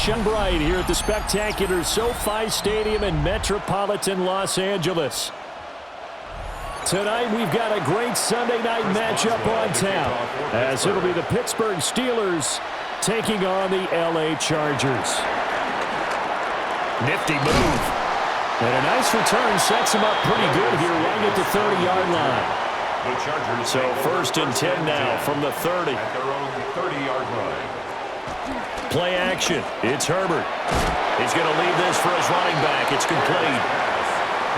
shine bright here at the spectacular SoFi Stadium in metropolitan Los Angeles. Tonight we've got a great Sunday night matchup on tap, as it'll be the Pittsburgh Steelers taking on the LA Chargers. Nifty move. And a nice return sets him up pretty good here right at the 30-yard line. So 1st and 10 now from the 30. At their own 30-yard line. Play action. It's Herbert. He's going to leave this for his running back. It's complete.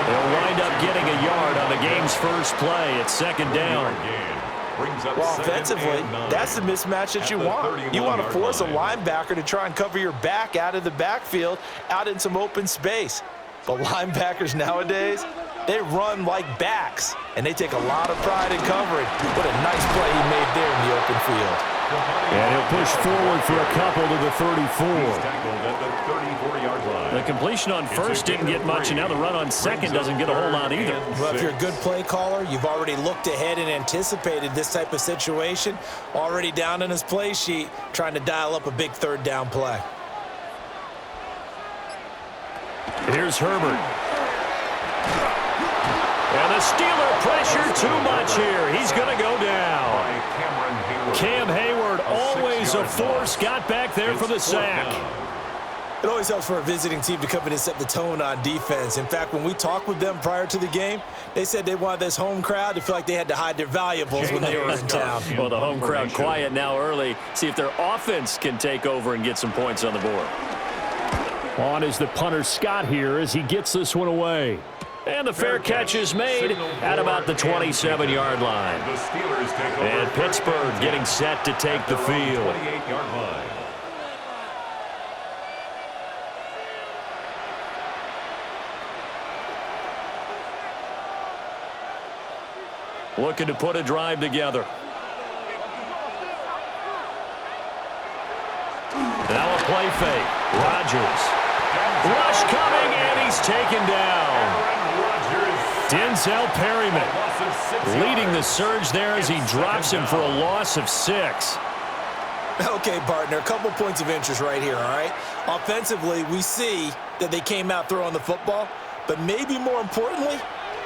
They'll wind up getting a yard on the game's first play. It's 2nd down. Well, offensively, that's the mismatch that you want. You want to force a linebacker to try and cover your back out of the backfield, out in some open space. But linebackers nowadays, they run like backs, and they take a lot of pride in covering. What a nice play he made there in the open field. And he'll push forward for a couple to the 34. At the 34-yard line. The completion on first didn't get much, and now the run on second doesn't get a whole lot either. Well, if you're a good play caller, you've already looked ahead and anticipated this type of situation. Already down in his play sheet, trying to dial up a big 3rd down play. Here's Herbert. And the Steeler pressure too much here. He's going to go down. Cam Hayward, always a force, got back there for the sack. It always helps for a visiting team to come in and set the tone on defense. In fact, when we talked with them prior to the game, they said they wanted this home crowd to feel like they had to hide their valuables when they were in town. Well, the home crowd quiet now early. See if their offense can take over and get some points on the board. On is the punter Scott here as he gets this one away. And the fair catch is made at about the 27-yard line. And Pittsburgh getting set to take the field. Looking to put a drive together. Now a play fake. Rodgers. Rush coming, and he's taken down. Denzel Perryman leading the surge there as he drops him for a loss of 6. Okay, partner, a couple points of interest right here, all right? Offensively, we see that they came out throwing the football, but maybe more importantly,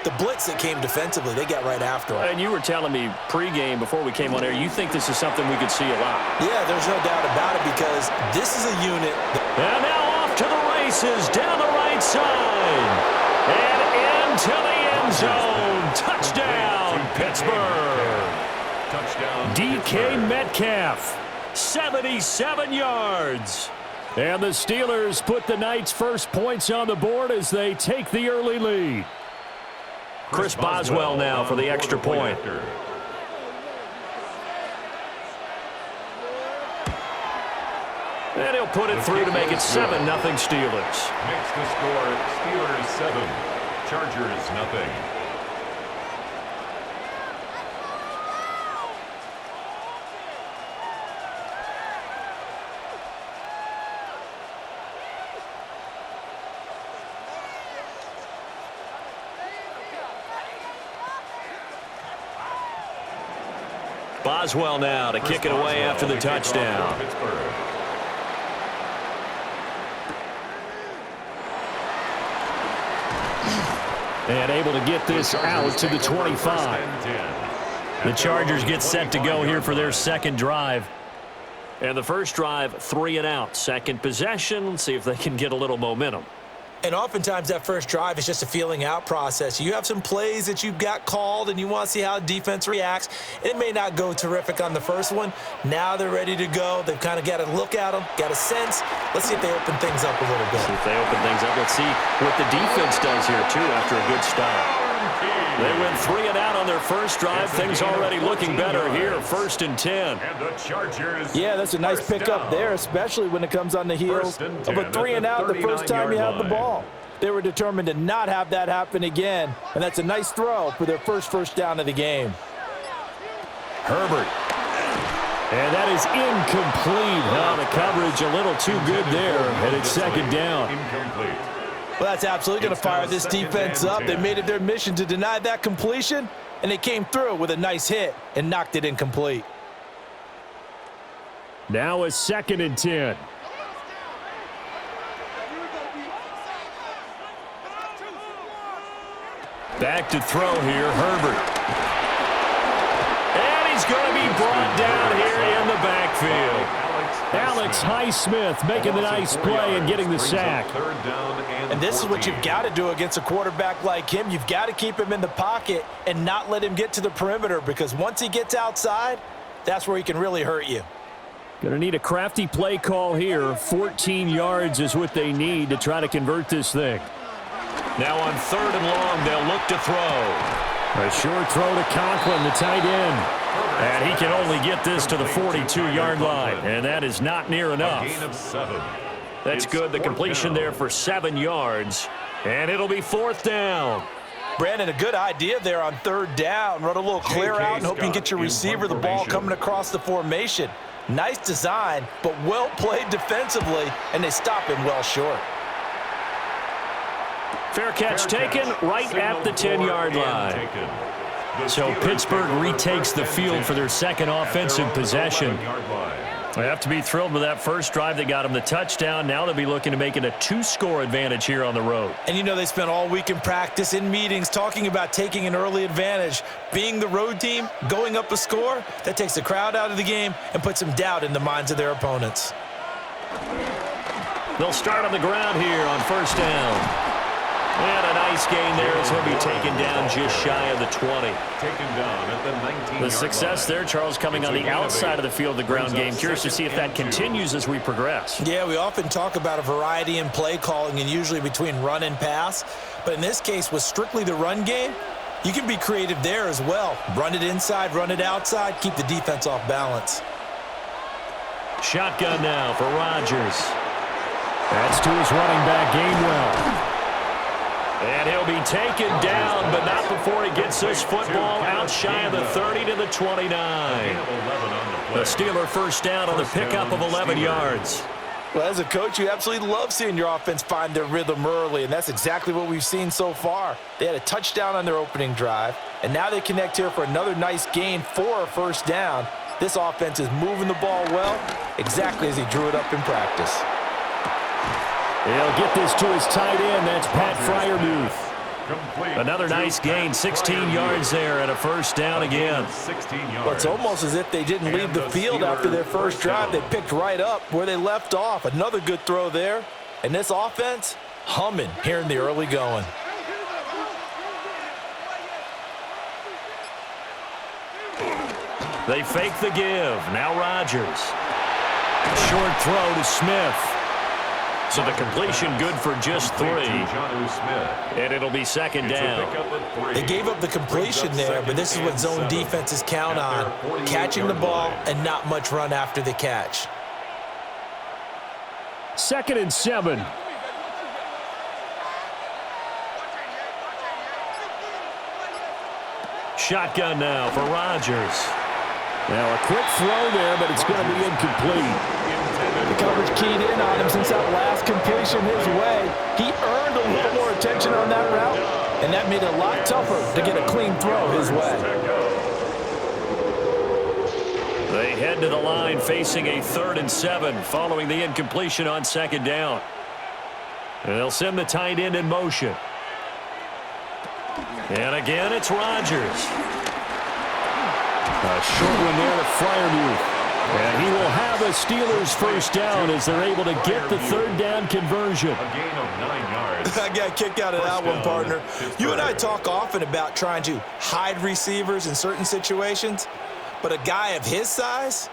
the blitz that came defensively, they got right after him. And you were telling me pregame before we came on air, you think this is something we could see a lot. Yeah, there's no doubt about it because this is a unit. And now off to the races down the right side. And into the end zone. Touchdown, Pittsburgh. Touchdown. DK Metcalf, 77 yards. And the Steelers put the night's first points on the board as they take the early lead. Chris Boswell now for the extra point. And he'll put it through to make it 7-0 Steelers. Makes the score Steelers 7, Chargers 0. Boswell now to kick it away after the touchdown. And able to get this out to the 25. The Chargers get set to go here for their second drive. And the first drive, 3 and out. Second possession, see if they can get a little momentum. And oftentimes that first drive is just a feeling out process. You have some plays that you've got called and you want to see how defense reacts. It may not go terrific on the first one. Now they're ready to go. They've kind of got a look at them, got a sense. Let's see if they open things up a little bit. See if they open things up. Let's see what the defense does here, too, after a good start. They went 3 and out on their first drive. Things already looking better here. 1st and 10. And the Chargers. Yeah, that's a nice pickup there, especially when it comes on the heels of a 3 and out the first time you have the ball. They were determined to not have that happen again, and that's a nice throw for their first down of the game. Herbert. And that is incomplete. Now the coverage a little too good there, and it's 2nd down. Incomplete. Well, that's absolutely going to fire this defense up. They made it their mission to deny that completion, and they came through with a nice hit and knocked it incomplete. Now a 2nd and 10. Back to throw here, Herbert. And he's going to be brought down here in the backfield. Alex Highsmith making the nice play and getting the sack. And this is what you've got to do against a quarterback like him. You've got to keep him in the pocket and not let him get to the perimeter, because once he gets outside, that's where he can really hurt you. Going to need a crafty play call here. 14 yards is what they need to try to convert this thing. Now on 3rd and long, they'll look to throw. A short throw to Conklin, the tight end. And he can only get this to the 42-yard line, and that is not near enough. That's good. The completion there for 7 yards, and it'll be 4th down. Brandon, a good idea there on 3rd down. Run a little clear out and hope you can get your receiver the ball coming across the formation. Nice design, but well played defensively, and they stop him well short. Fair catch taken right at the 10-yard line. So Pittsburgh retakes the field for their second offensive possession. They have to be thrilled with that first drive that got them the touchdown. Now they'll be looking to make it a 2-score advantage here on the road. And you know they spent all week in practice, in meetings, talking about taking an early advantage. Being the road team, going up a score, that takes the crowd out of the game and puts some doubt in the minds of their opponents. They'll start on the ground here on 1st down. And a nice gain there. It's going to be taken down just shy of the 20. Taken down at the 19-yard The success there, Charles, coming on the outside of the field, the ground game. Curious to see if that continues as we progress. Yeah, we often talk about a variety in play calling and usually between run and pass. But in this case, with strictly the run game, you can be creative there as well. Run it inside, run it outside, keep the defense off balance. Shotgun now for Rodgers. That's to his running back, Gainwell. And he'll be taken down, but not before he gets this football out shy of the 30 to the 29. The Steeler first down on the pickup of 11 yards. Well, as a coach, you absolutely love seeing your offense find their rhythm early, and that's exactly what we've seen so far. They had a touchdown on their opening drive, and now they connect here for another nice gain for a first down. This offense is moving the ball well, exactly as he drew it up in practice. He'll get this to his tight end. That's Pat Freiermuth. Another nice gain, 16 yards there, and a first down again. Well, it's almost as if they didn't leave the field after their first drive. They picked right up where they left off. Another good throw there. And this offense, humming here in the early going. They fake the give. Now Rodgers. Short throw to Smith. So the completion good for just 3. And it'll be 2nd down. They gave up the completion there, but this is what zone defenses count on. Catching the ball and not much run after the catch. 2nd and 7. Shotgun now for Rodgers. Now a quick throw there, but it's going to be incomplete. The coverage keyed in on him since that last completion his way. He earned a little more attention on that route, and that made it a lot tougher to get a clean throw his way. They head to the line facing a 3rd and 7 following the incompletion on 2nd down. And they'll send the tight end in motion. And again, it's Rodgers. A short one there to Freiermuth. And he will have a Steelers first down as they're able to get the 3rd down conversion. A gain of 9 yards. I got a kick out of that one, partner. You and I talk often about trying to hide receivers in certain situations, but a guy of his size,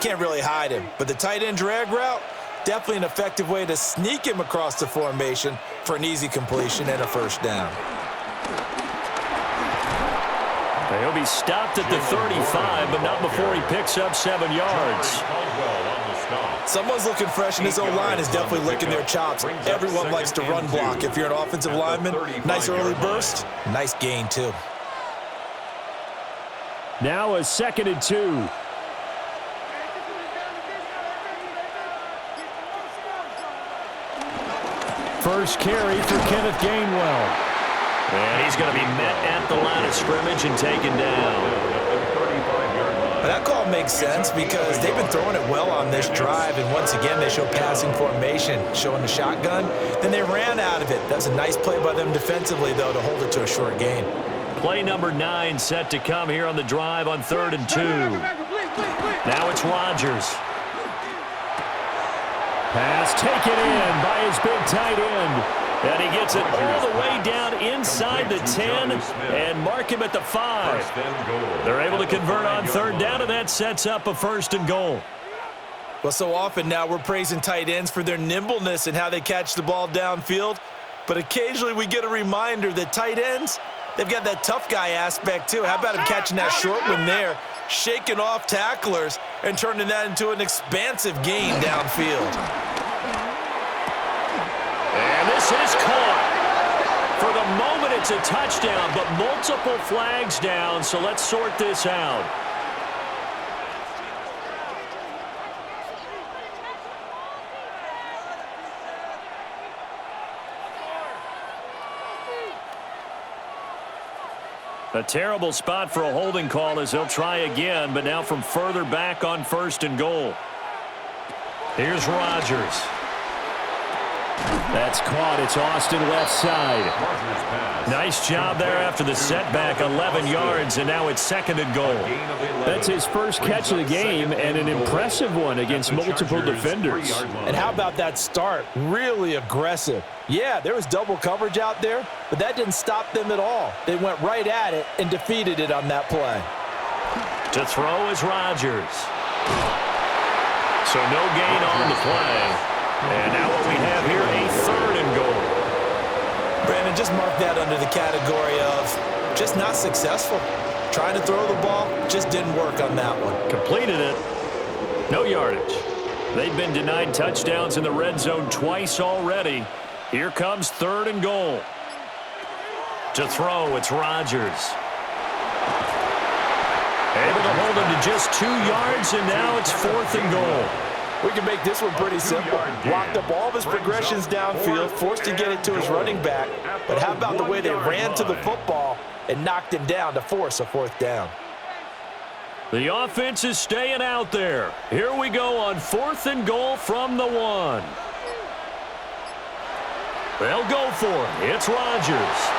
can't really hide him. But the tight end drag route, definitely an effective way to sneak him across the formation for an easy completion and a first down. He'll be stopped at the 35, but not before he picks up 7 yards. Someone's looking fresh, and his O-line is definitely licking their chops. Everyone likes to run block. If you're an offensive lineman, nice early burst, nice gain too. Now a 2nd and 2. First carry for Kenneth Gainwell. And he's going to be met at the line of scrimmage and taken down. That call makes sense because they've been throwing it well on this drive, and once again they show passing formation, showing the shotgun. Then they ran out of it. That's a nice play by them defensively, though, to hold it to a short gain. Play number 9 set to come here on the drive on 3rd and 2. Now it's Rodgers. Pass taken in by his big tight end. And he gets it all the way down inside the 10 and mark him at the 5. They're able to convert on 3rd down, and that sets up a 1st and goal. Well, so often now we're praising tight ends for their nimbleness and how they catch the ball downfield. But occasionally we get a reminder that tight ends, they've got that tough guy aspect too. How about him catching that short one there, shaking off tacklers, and turning that into an expansive gain downfield. And this is caught. For the moment, it's a touchdown, but multiple flags down, so let's sort this out. A terrible spot for a holding call as they'll try again, but now from further back on 1st and goal. Here's Rodgers. That's caught. It's Austin left side. Nice job there after the setback, 11 yards, and now it's 2nd and goal. That's his first catch of the game and an impressive one against multiple defenders. And how about that start? Really aggressive. Yeah, there was double coverage out there, but that didn't stop them at all. They went right at it and defeated it on that play. To throw is Rodgers. So no gain on the play. And now what we have here, a 3rd and goal. Brandon, just mark that under the category of just not successful. Trying to throw the ball, just didn't work on that one. Completed it. No yardage. They've been denied touchdowns in the red zone twice already. Here comes 3rd and goal. To throw, it's Rodgers. Able to hold him to just 2 yards, and now it's 4th and goal. We can make this one pretty simple. Blocked up all of his progressions downfield, forced to get it to his running back. But how about the way they ran to the football and knocked him down to force a 4th down? The offense is staying out there. Here we go on 4th and goal from the 1. They'll go for it. It's Rodgers.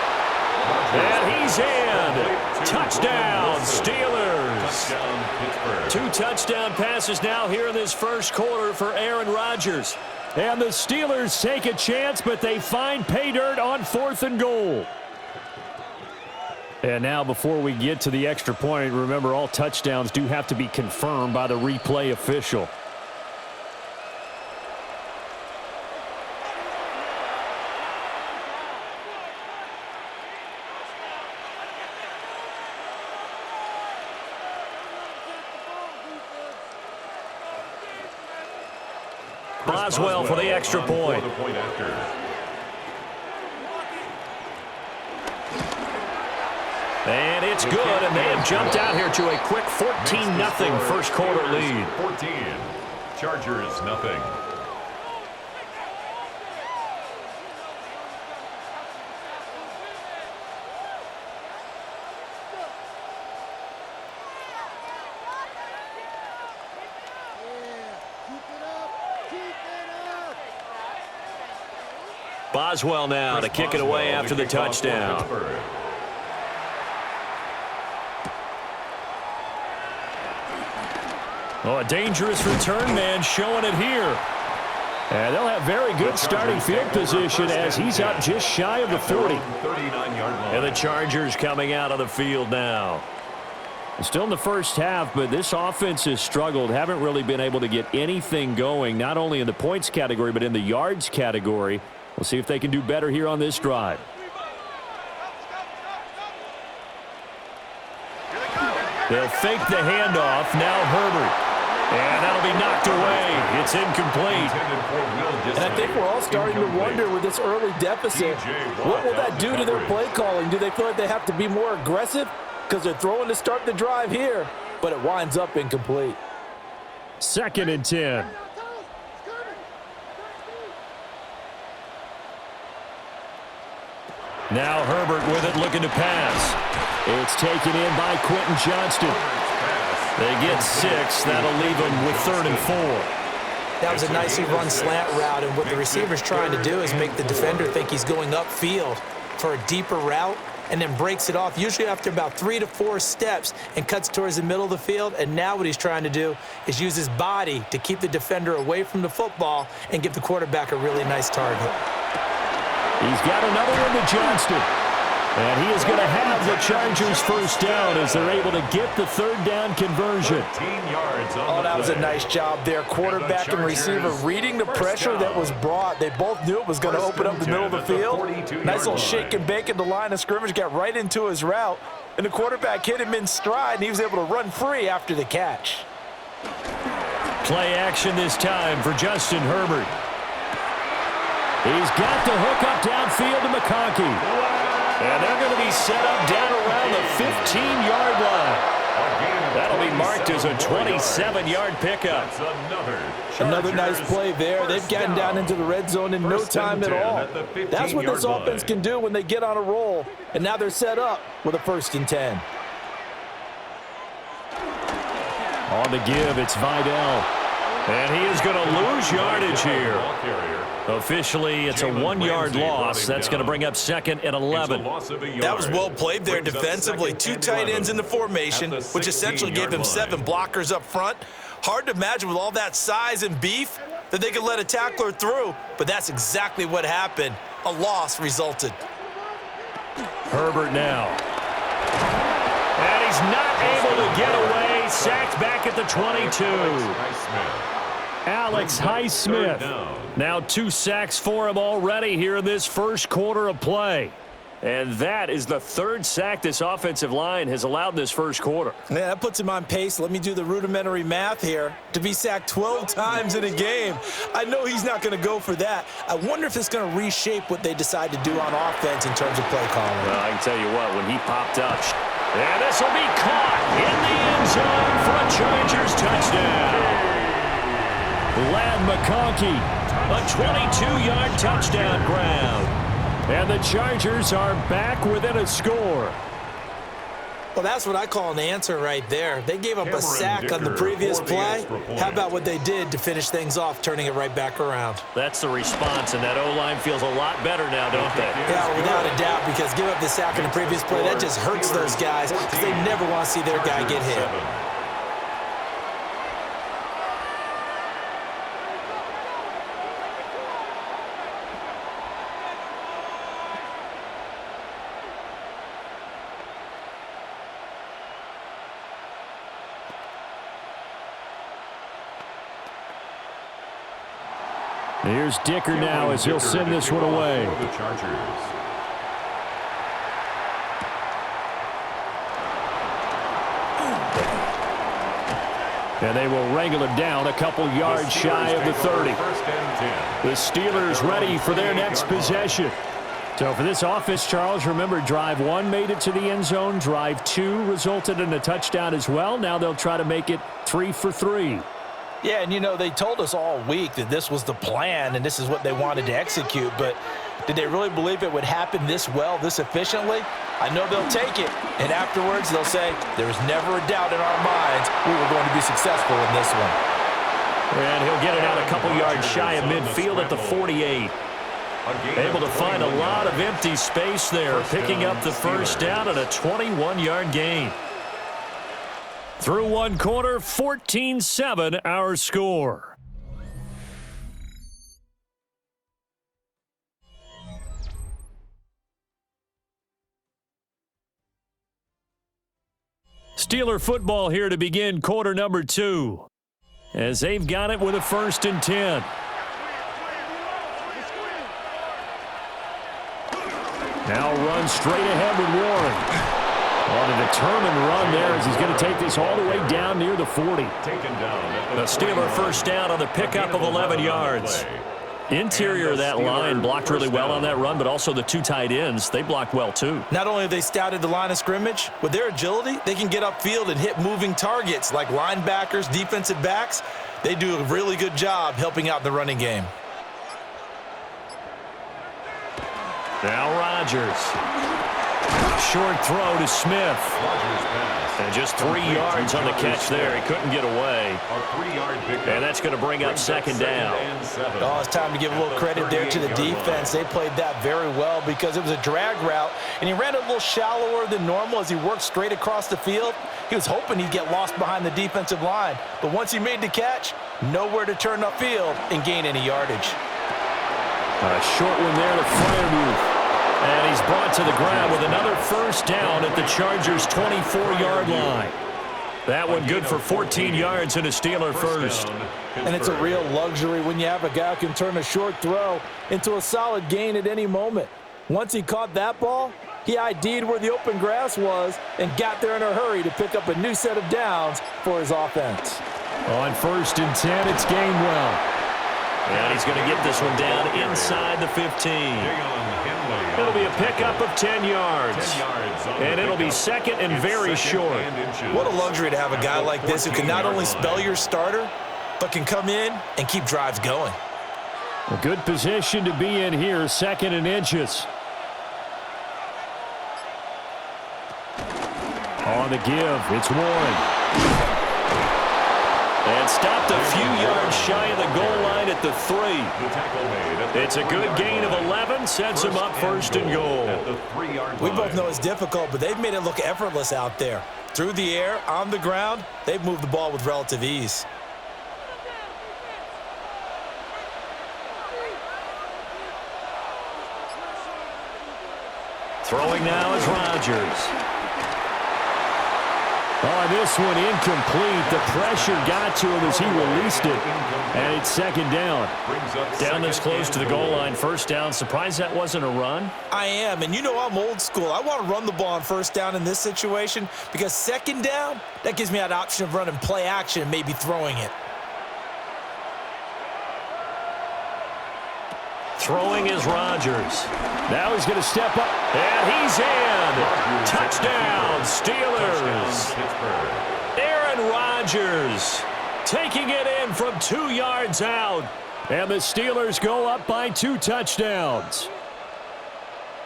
And he's in. Touchdown, Steelers. 2 touchdown passes now here in this first quarter for Aaron Rodgers. And the Steelers take a chance, but they find pay dirt on 4th and goal. And now before we get to the extra point, remember all touchdowns do have to be confirmed by the replay official. Boswell for the extra point. And it's good, and they have jumped out here to a quick 14-0 first quarter lead. 14, Chargers nothing. Boswell now to kick it away after the touchdown. Oh, a dangerous return man showing it here. And they'll have very good starting field position as he's up just shy of the 40. And the Chargers coming out of the field now. Still in the first half, but this offense has struggled. Haven't really been able to get anything going, not only in the points category, but in the yards category. We'll see if they can do better here on this drive. They'll fake the handoff. Now Herbert. And that'll be knocked away. It's incomplete. And I think we're all starting to wonder with this early deficit, what will that do to their play calling? Do they feel like they have to be more aggressive because they're throwing to start the drive here, but it winds up incomplete? 2nd and 10. Now Herbert with it, looking to pass. It's taken in by Quentin Johnston. They get 6. That'll leave them with 3rd and 4. That was a nicely run slant route, and what the receiver's trying to do is make the defender think he's going upfield for a deeper route, and then breaks it off, usually after about 3 to 4 steps, and cuts towards the middle of the field. And now what he's trying to do is use his body to keep the defender away from the football and give the quarterback a really nice target. He's got another one to Johnston. And he is going to have the Chargers first down as they're able to get the 3rd down conversion. Oh, that was a nice job there. Quarterback and receiver reading the pressure that was brought. They both knew it was going to open up the middle of the field. Nice little shake and bake at the line of scrimmage, got right into his route. And the quarterback hit him in stride, and he was able to run free after the catch. Play action this time for Justin Herbert. He's got the hook up downfield to McConkey. And they're going to be set up down around the 15-yard line. That'll be marked as a 27-yard pickup. Another nice play there. They've gotten down into the red zone in no time at all. That's what this offense can do when they get on a roll. And now they're set up with a 1st and 10. On the give, it's Vidal. And he is going to lose yardage here. Officially, it's a 1-yard loss. That's going to bring up 2nd and 11. That was well played there defensively. 2 tight ends in the formation, which essentially gave them 7 blockers up front. Hard to imagine with all that size and beef that they could let a tackler through, but that's exactly what happened. A loss resulted. Herbert now. And he's not able to get away. Sacked back at the 22. Alex Highsmith. Now 2 sacks for him already here in this first quarter of play. And that is the 3rd sack this offensive line has allowed in this first quarter. Yeah, that puts him on pace. Let me do the rudimentary math here. To be sacked 12 times in a game. I know he's not going to go for that. I wonder if it's going to reshape what they decide to do on offense in terms of play calling. Well, I can tell you what, when he popped up, and this will be caught in the end zone for a Chargers touchdown. Lad McConkey, a 22-yard touchdown ground. And the Chargers are back within a score. Well, that's what I call an answer right there. They gave up a sack on the previous play. How about what they did to finish things off, turning it right back around? That's the response, and that O-line feels a lot better now, don't they? Yeah, without a doubt, because give up the sack on the previous play, that just hurts those guys because they never want to see their guy get hit. Here's Dicker now as he'll send this one away. And they will wrangle him down a couple yards shy of the 30. The Steelers ready for their next possession. So for this offense, Charles, remember, drive 1 made it to the end zone. Drive 2 resulted in a touchdown as well. Now they'll try to make it 3 for 3. Yeah, and you know, they told us all week that this was the plan and this is what they wanted to execute, but did they really believe it would happen this well, this efficiently? I know they'll take it, and afterwards they'll say, there was never a doubt in our minds we were going to be successful in this one. And he'll get it out a couple yards shy of midfield at the 48. Able to find a lot of empty space there, picking up the first down and a 21-yard gain. Through one quarter, 14-7 our score. Steeler football here to begin quarter number 2. As they've got it with a 1st and 10. Now run straight ahead with Warren. On a determined run there as he's going to take this all the way down near the 40. The Steeler first down on the pickup of 11 yards. Interior of that line blocked really well on that run, but also the 2 tight ends, they blocked well too. Not only have they scouted the line of scrimmage, with their agility, they can get upfield and hit moving targets like linebackers, defensive backs. They do a really good job helping out the running game. Now Rodgers. short throw to Smith. And just 3 yards on the catch there. He couldn't get away. And that's going to bring up second down. Oh, it's time to give a little credit there to the defense. They played that very well because it was a drag route, and he ran a little shallower than normal as he worked straight across the field. He was hoping he'd get lost behind the defensive line, but once he made the catch, nowhere to turn upfield and gain any yardage. A short one there to Freiermuth. And he's brought to the ground with another first down at the Chargers' 24-yard line. That one good for 14 yards and a Steeler first. And it's a real luxury when you have a guy who can turn a short throw into a solid gain at any moment. Once he caught that ball, he ID'd where the open grass was and got there in a hurry to pick up a new set of downs for his offense. On 1st and 10, it's Gainwell. And he's going to get this one down inside the 15. It'll be a pickup of 10 yards. And it'll be second and very short. What a luxury to have a guy like this who can not only spell your starter, but can come in and keep drives going. A good position to be in here, 2nd and inches. On the give, it's Warren. And stopped a few yards shy of the goal line at the 3. It's a good gain of 11, sets him up 1st and goal. We both know it's difficult, but they've made it look effortless out there. Through the air, on the ground, they've moved the ball with relative ease. Throwing now is Rodgers. Oh, this one incomplete. The pressure got to him as he released it. And it's 2nd down. Down this close to the goal line, 1st down. Surprised that wasn't a run? I am, and you know I'm old school. I want to run the ball on 1st down in this situation because 2nd down, that gives me that option of running play action and maybe throwing it. Throwing is Rodgers. Now he's going to step up, and he's in. Touchdown, Steelers. Aaron Rodgers taking it in from 2 yards out. And the Steelers go up by 2 touchdowns.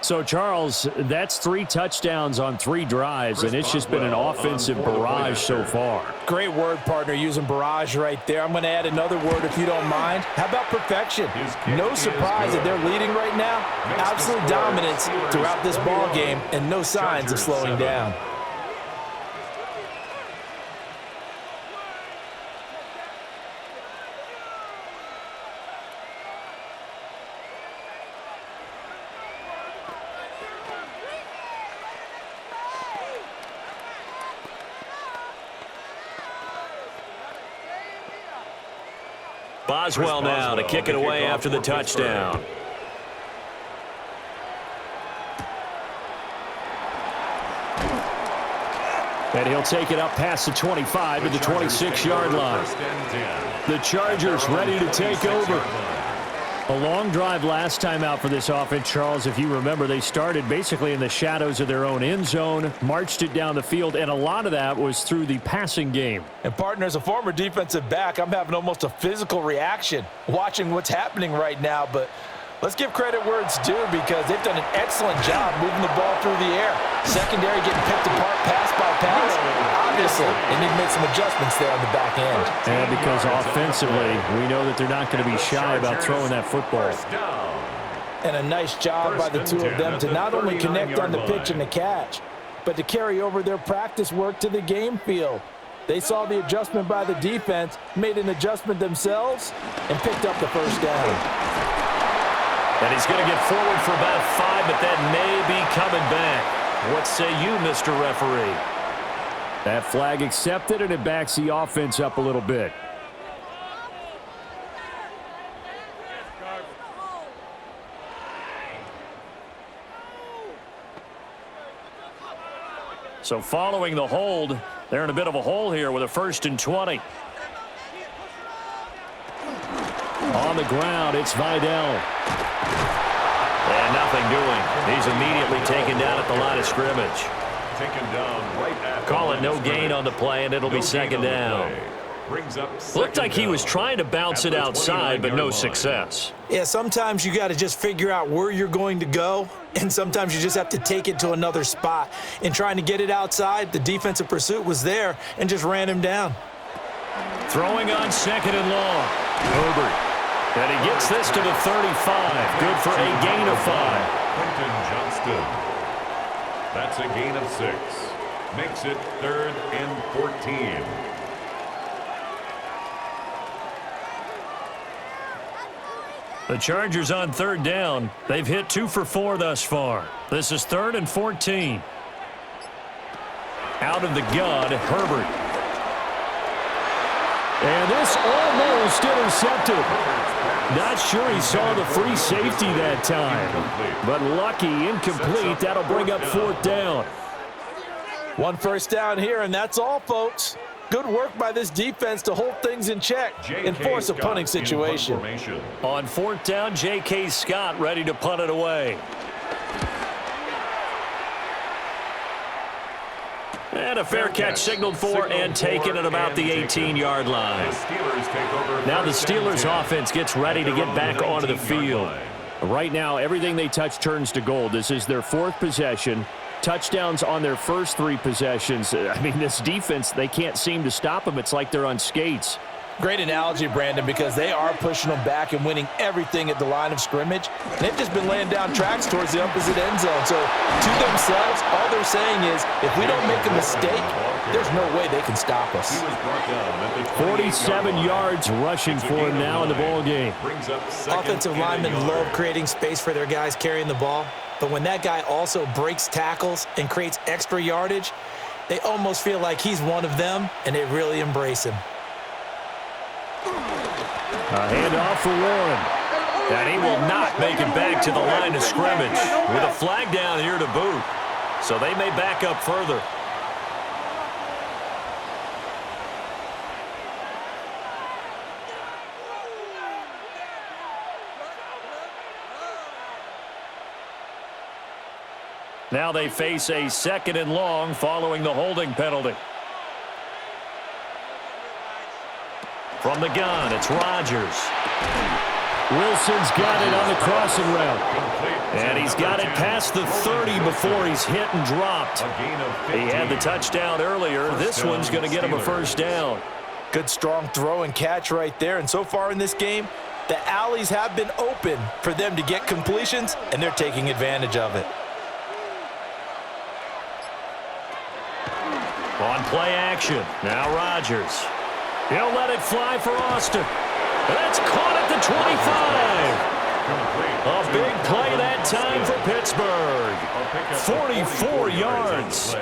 So, Charles, that's 3 touchdowns on 3 drives, and it's just been an offensive barrage so far. Great word, partner, using barrage right there. I'm going to add another word if you don't mind. How about perfection? No surprise that they're leading right now. Absolute dominance throughout this ball game and no signs of slowing down. Boswell now to kick it away after the touchdown. And he'll take it up past the 25 to the 26-yard line. The Chargers ready to take over. A long drive last time out for this offense, Charles. If you remember, they started basically in the shadows of their own end zone, marched it down the field, and a lot of that was through the passing game. And, partner, as a former defensive back, I'm having almost a physical reaction watching what's happening right now. But let's give credit where it's due because they've done an excellent job moving the ball through the air. Secondary getting picked apart pass by pass, obviously, and they've made some adjustments there on the back end. And because offensively, we know that they're not going to be shy about throwing that football. And a nice job by the two of them to not only connect on the pitch and the catch, but to carry over their practice work to the game field. They saw the adjustment by the defense, made an adjustment themselves, and picked up the first down. And he's going to get forward for about 5, but that may be coming back. What say you, Mr. Referee? That flag accepted, and it backs the offense up a little bit. So following the hold, they're in a bit of a hole here with a 1st and 20. On the ground, it's Vidal. And nothing doing. He's immediately taken down at the line of scrimmage. Taken down right at Call it no gain on the play, and it'll be 2nd down. brings up Looked like he was down trying to bounce at it the outside, but 29-yard no line. success. Yeah, sometimes you got to just figure out where you're going to go, and sometimes you just have to take it to another spot. In trying to get it outside, the defensive pursuit was there and just ran him down. Throwing on 2nd and long. Herbert. And he gets this to the 35. Good for a gain of 5. Quentin Johnston. That's a gain of 6. Makes it 3rd and 14. The Chargers on 3rd down. They've hit 2 for 4 thus far. This is 3rd and 14. Out of the gun, Herbert. And this almost intercepted. Not sure he saw the free safety that time. But lucky, incomplete. That'll bring up 4th down. 1 first down here, and that's all, folks. Good work by this defense to hold things in check and force a punting situation. On 4th down, J.K. Scott ready to punt it away. And a fair catch signaled for and taken at about the 18-yard line. Now the Steelers offense gets ready to get back onto the field. Right now, everything they touch turns to gold. This is their 4th possession. Touchdowns on their first 3 possessions. I mean, this defense, they can't seem to stop them. It's like they're on skates. Great analogy, Brandon, because they are pushing them back and winning everything at the line of scrimmage. They've just been laying down tracks towards the opposite end zone. So to themselves, all they're saying is, if we don't make a mistake, there's no way they can stop us. 47 yards rushing for him now in the ball game. Offensive linemen love creating space for their guys carrying the ball. But when that guy also breaks tackles and creates extra yardage, they almost feel like he's one of them, and they really embrace him. A handoff for Warren. And he will not make it back to the line of scrimmage with a flag down here to boot. So they may back up further. Now they face a 2nd and long following the holding penalty. From the gun, it's Rodgers. Wilson's got it on the crossing route. And he's got it past the 30 before he's hit and dropped. He had the touchdown earlier. This one's going to get him a 1st down. Good strong throw and catch right there. And so far in this game, the alleys have been open for them to get completions, and they're taking advantage of it. On play action, now Rodgers. He'll let it fly for Austin. That's caught at the 25. A big play that time for Pittsburgh. 44 yards.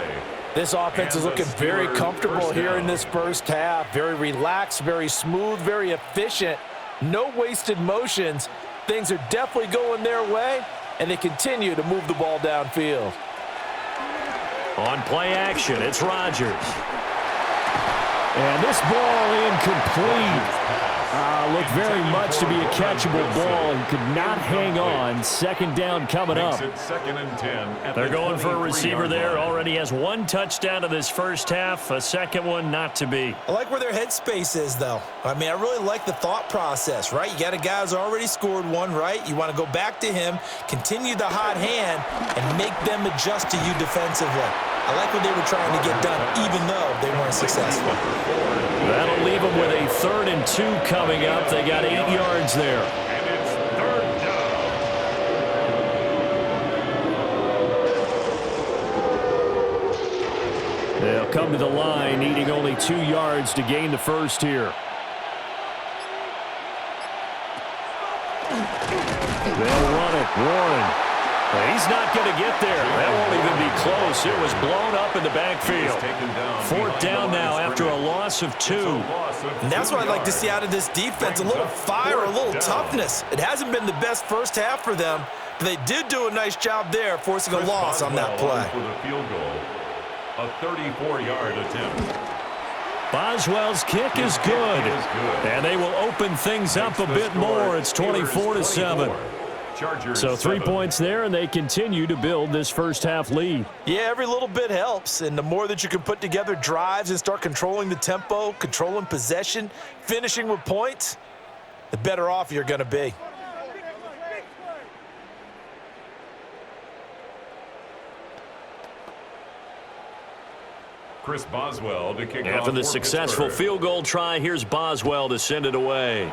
This offense is looking very comfortable here in this first half. Very relaxed, very smooth, very efficient. No wasted motions. Things are definitely going their way, and they continue to move the ball downfield. On play action, it's Rodgers. And this ball incomplete. Looked very much to be a catchable ball and could not hang on. 2nd down coming up. They're going for a receiver there. Already has 1 touchdown in this first half. A second one not to be. I like where their headspace is, though. I mean, I really like the thought process, right? You got a guy who's already scored 1, right? You want to go back to him, continue the hot hand, and make them adjust to you defensively. I like what they were trying to get done, even though they weren't successful. That'll leave them with a 3rd and 2 coming up. They got 8 yards there. And it's 3rd down. They'll come to the line, needing only 2 yards to gain the first here. They'll run it. Warren. He's not going to get there. That won't even be close. It was blown up in the backfield. 4th down now after a loss of 2. And that's what I'd like to see out of this defense. A little fire, a little toughness. It hasn't been the best first half for them, but they did do a nice job there, forcing a loss on that play. For the field goal, a 34-yard attempt. Boswell's kick is good. And they will open things up a bit more. It's 24-7. So 3 points there, and they continue to build this first-half lead. Yeah, every little bit helps, and the more that you can put together drives and start controlling the tempo, controlling possession, finishing with points, the better off you're going to be. Chris Boswell to kick off. After the successful field goal try, here's Boswell to send it away.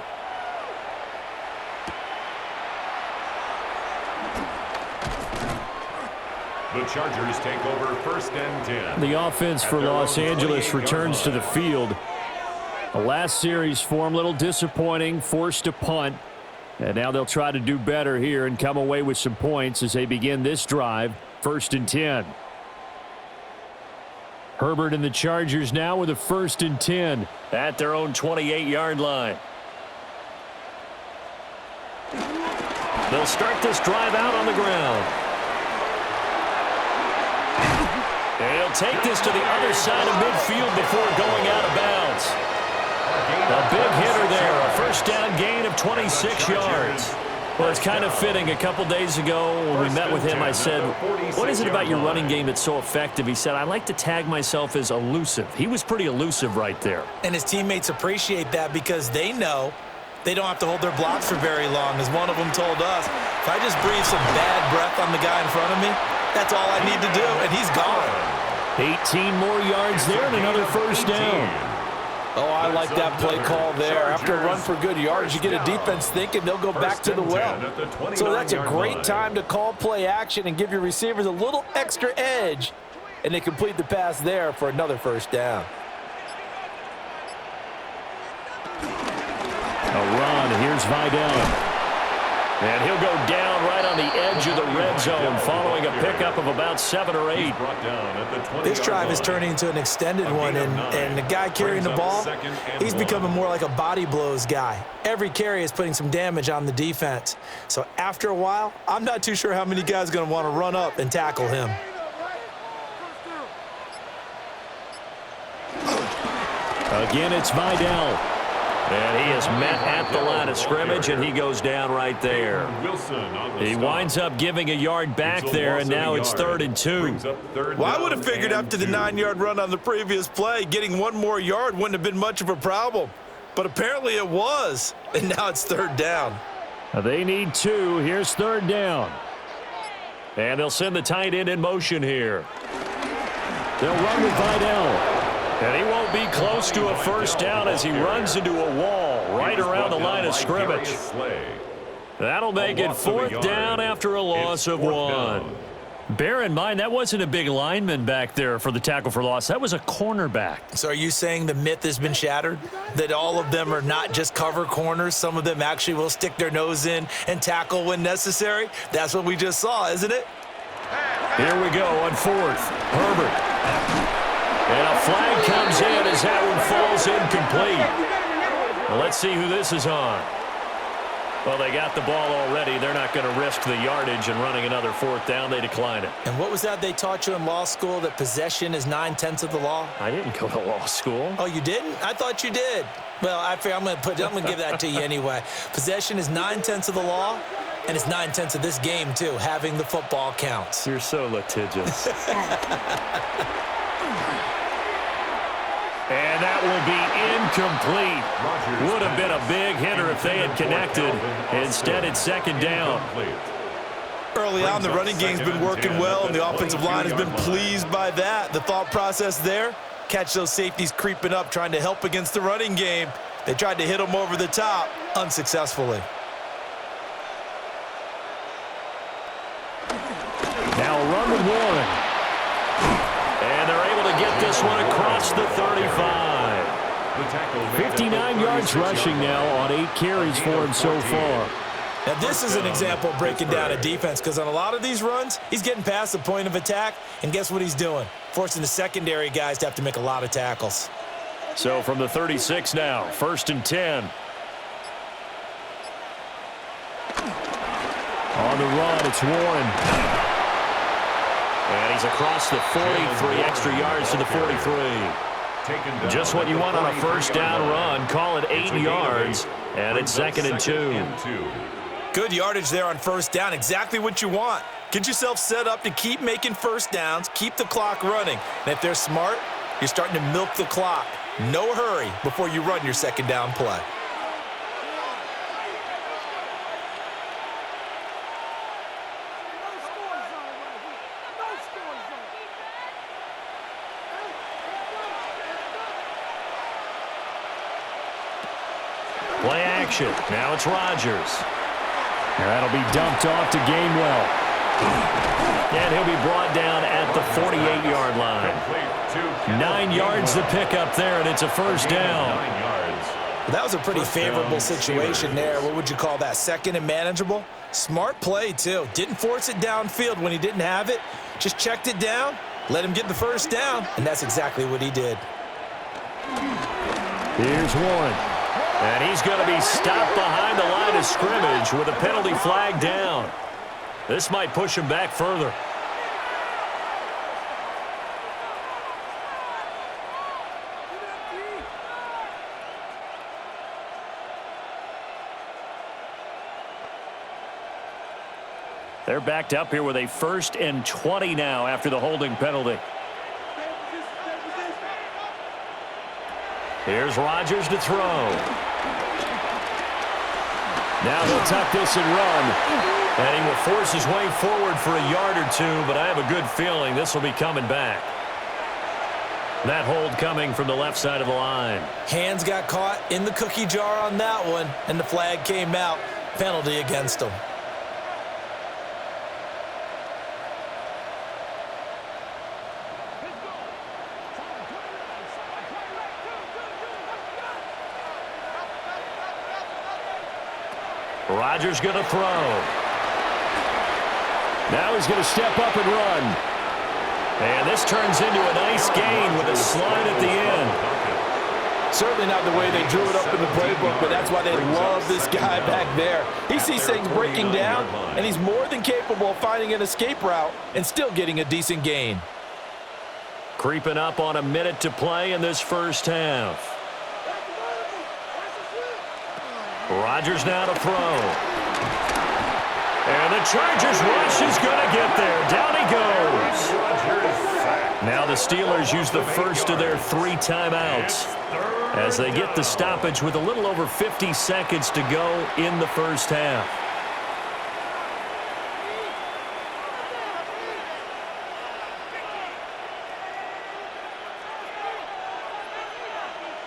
The Chargers take over 1st and 10. The offense for Los Angeles returns to the field. The last series for them, a little disappointing, forced to punt. And now they'll try to do better here and come away with some points as they begin this drive, 1st and 10. Herbert and the Chargers now with a 1st and 10 at their own 28-yard line. They'll start this drive out on the ground. And he'll take this to the other side of midfield before going out of bounds. A big hitter there, a 1st down gain of 26 yards. Well, it's kind of fitting. A couple days ago when we met with him, I said, what is it about your running game that's so effective? He said, I like to tag myself as elusive. He was pretty elusive right there. And his teammates appreciate that because they know they don't have to hold their blocks for very long. As one of them told us, if I just breathe some bad breath on the guy in front of me, that's all I need to do, and he's gone. 18 more yards there and another 1st down. Oh, I like that play call there. After a run for good yards, you get a defense thinking they'll go back to the well. So that's a great time to call play action and give your receivers a little extra edge. And they complete the pass there for another 1st down. A run. Here's Vidal. And he'll go down right on the edge of the red zone following a pickup of about 7 or 8. This drive is turning into an extended one, and the guy carrying the ball, he's becoming more like a body blows guy. Every carry is putting some damage on the defense. So after a while, I'm not too sure how many guys are going to want to run up and tackle him. Again, it's Vidal. And he is met at the line of scrimmage, and he goes down right there. He winds up giving a yard back there, and now it's 3rd and 2. Well, I would have figured after the 9-yard run on the previous play, getting 1 more yard wouldn't have been much of a problem. But apparently it was, and now it's 3rd down. They need 2. Here's 3rd down. And they'll send the tight end in motion here. They'll run with Vidal. And he won't be close to a 1st down as he runs into a wall right around the line of scrimmage. That'll make it 4th down after a loss of 1. Bear in mind, that wasn't a big lineman back there for the tackle for loss. That was a cornerback. So are you saying the myth has been shattered? That all of them are not just cover corners? Some of them actually will stick their nose in and tackle when necessary? That's what we just saw, isn't it? Here we go on 4th. Herbert. And a flag comes in as that one falls incomplete. Well, let's see who this is on. Well, they got the ball already. They're not going to risk the yardage and running another 4th down. They decline it. And what was that they taught you in law school, that possession is 9/10 of the law? I didn't go to law school. Oh, you didn't? I thought you did. Well, I figure I'm going to give that to you anyway. Possession is 9/10 of the law, and it's 9/10 of this game too. Having the football counts. You're so litigious. And that will be incomplete. Would have been a big hitter if they had connected. Instead, it's 2nd down. Early on, the running game's been working well, and the offensive line has been pleased by that. The thought process there, catch those safeties creeping up, trying to help against the running game. They tried to hit them over the top, unsuccessfully. Now a run with 1. And they're able to get this one across the 35. 59 yards rushing now on 8 carries for him so far. Now, this is an example of breaking down a defense, because on a lot of these runs, he's getting past the point of attack, and guess what he's doing? Forcing the secondary guys to have to make a lot of tackles. So from the 36 now, 1st and 10. On the run, it's Warren. And he's across the 40, 3 extra yards to the 43. Just what you want on a 1st down run. Call it 8 yards, and it's 2nd and 2. Good yardage there on first down, exactly what you want. Get yourself set up to keep making first downs, keep the clock running. And if they're smart, you're starting to milk the clock. No hurry before you run your second down play. Play action. Now it's Rodgers. That'll be dumped off to Gainwell. And he'll be brought down at the 48-yard line. 9 yards to pick up there, and it's a first down. Well, that was a pretty favorable situation there. What would you call that? Second and manageable? Smart play, too. Didn't force it downfield when he didn't have it. Just checked it down, let him get the first down, and that's exactly what he did. Here's one. And he's going to be stopped behind the line of scrimmage with a penalty flag down. This might push him back further. They're backed up here with a 1st and 20 now after the holding penalty. Here's Rodgers to throw. Now he'll tuck this and run. And he will force his way forward for a yard or two, but I have a good feeling this will be coming back. That hold coming from the left side of the line. Hands got caught in the cookie jar on that one, and the flag came out. Penalty against him. Rodgers going to throw. Now he's going to step up and run. And this turns into a nice gain with a slide at the end. Certainly not the way they drew it up in the playbook, but that's why they love this guy back there. He sees things breaking down, and he's more than capable of finding an escape route and still getting a decent gain. Creeping up on a minute to play in this first half. Rodgers now to throw. And the Chargers rush is going to get there. Down he goes. Now the Steelers use the first of their 3 timeouts as they get the stoppage with a little over 50 seconds to go in the first half.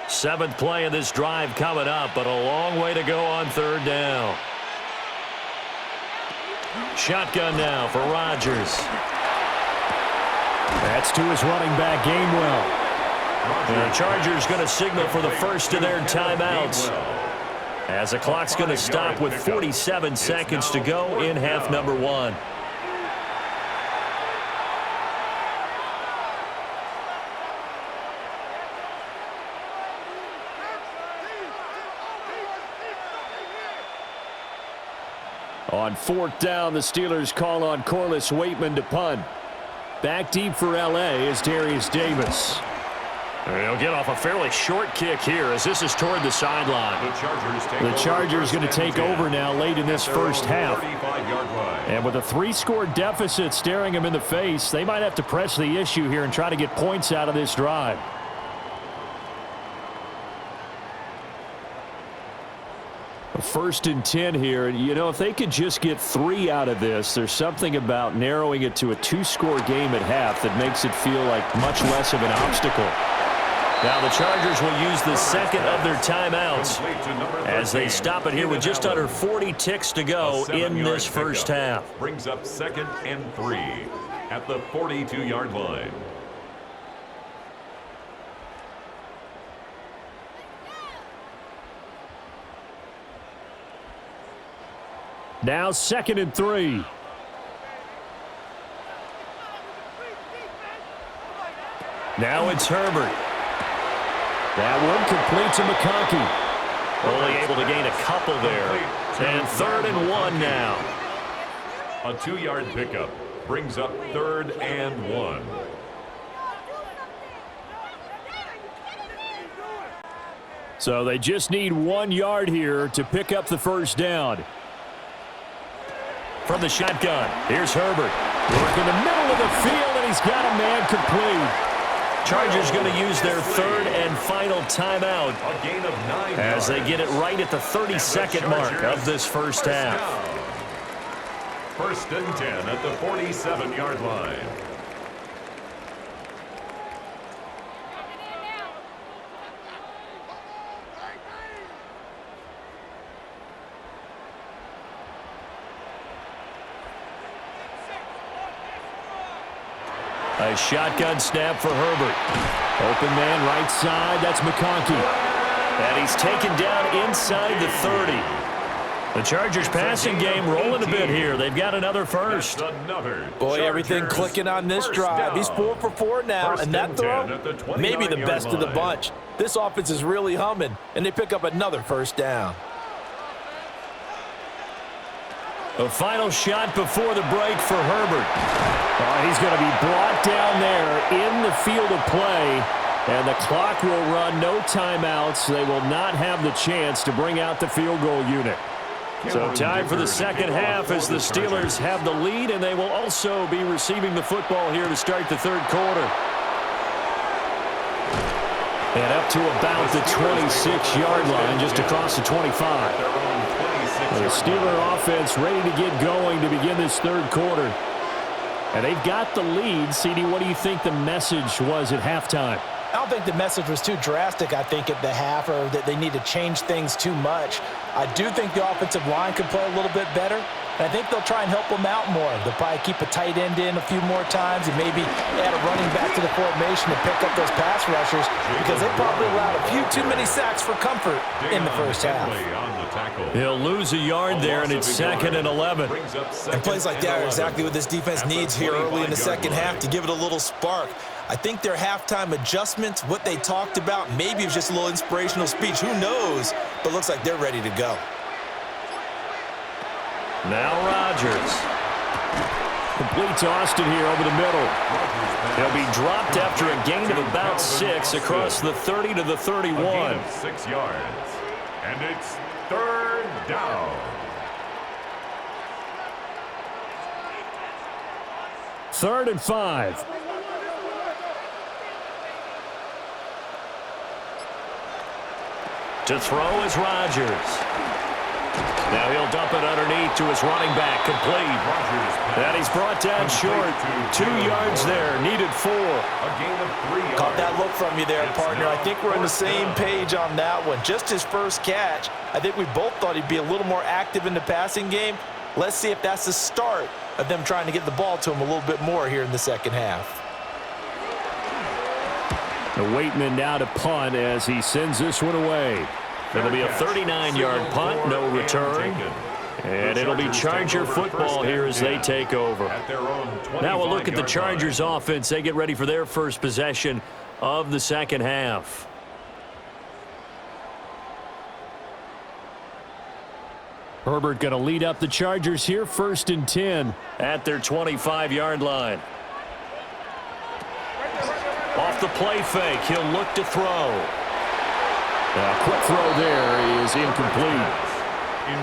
Seventh play of this drive coming up, but a long way to go on 3rd down. Shotgun now for Rodgers. That's to his running back, Gainwell. And the Chargers going to signal for the first of their timeouts, as the clock's going to stop with 47 seconds to go in half number 1. On 4th down, the Steelers call on Corliss Waitman to punt. Back deep for L.A. is Darius Davis. He'll get off a fairly short kick here as this is toward the sideline. The Chargers going to take over now late in this first half. And with a 3-score deficit staring them in the face, they might have to press the issue here and try to get points out of this drive. First and 10 here. You know, if they could just get 3 out of this, there's something about narrowing it to a 2-score game at half that makes it feel like much less of an obstacle. Now the Chargers will use the second of their timeouts as they stop it here with just under 40 ticks to go in this first half. Brings up 2nd and 3 at the 42-yard line. Now 2nd and 3. Now it's Herbert. That one complete to McConkey. Only able to gain a couple there. And 3rd and 1 now. A 2-yard pickup brings up 3rd and 1. So they just need 1 yard here to pick up the first down. from the shotgun. Here's Herbert. Working the middle of the field, and he's got a man complete. Chargers going to use their third and final timeout as they get it right at the 32nd mark of this first half. First and 10 at the 47-yard line. A shotgun snap for Herbert. Open man right side. That's McConkey. And he's taken down inside the 30. The Chargers passing game rolling a bit here. They've got another first. Boy, everything clicking on this drive. He's 4 for 4 now, and that throw, maybe the best of the bunch. This offense is really humming, and they pick up another first down. The final shot before the break for Herbert. He's going to be brought down there in the field of play, and the clock will run. No timeouts. They will not have the chance to bring out the field goal unit. So time for the second half as the Steelers have the lead, and they will also be receiving the football here to start the third quarter. And up to about the 26-yard line, just across the 25. The Steeler offense ready to get going to begin this third quarter. And they've got the lead. CD, what do you think the message was at halftime? I don't think the message was too drastic, I think, at the half, or that they need to change things too much. I do think the offensive line can play a little bit better, and I think they'll try and help them out more. They'll probably keep a tight end in a few more times and maybe add a running back to the formation to pick up those pass rushers, because they probably allowed a few too many sacks for comfort in the first half. He'll lose a yard there, and it's 2nd and 11. And plays like that are exactly what this defense needs here early in the second half to give it a little spark. I think their halftime adjustments, what they talked about, maybe it was just a little inspirational speech. Who knows? But looks like they're ready to go. Now Rodgers. Complete to Austin here over the middle. He'll be dropped after a gain of about 6 across the 30 to the 31. A gain of 6 yards. And it's third down. Third and 5. To throw is Rodgers. Now he'll dump it underneath to his running back, complete. And he's brought down short. 2 yards there, needed 4. A gain of 3 yards. Caught that look from you there, partner. I think we're on the same page on that one. Just his first catch. I think we both thought he'd be a little more active in the passing game. Let's see if that's the start of them trying to get the ball to him a little bit more here in the second half. The Waitman now to punt as he sends this one away. It'll be a 39-yard punt, no return. And it'll be Charger football here as they take over. Now we'll look at the Chargers offense. They get ready for their first possession of the second half. Herbert going to lead up the Chargers here, 1st and 10 at their 25-yard line. Off the play fake, he'll look to throw. A quick throw there is incomplete.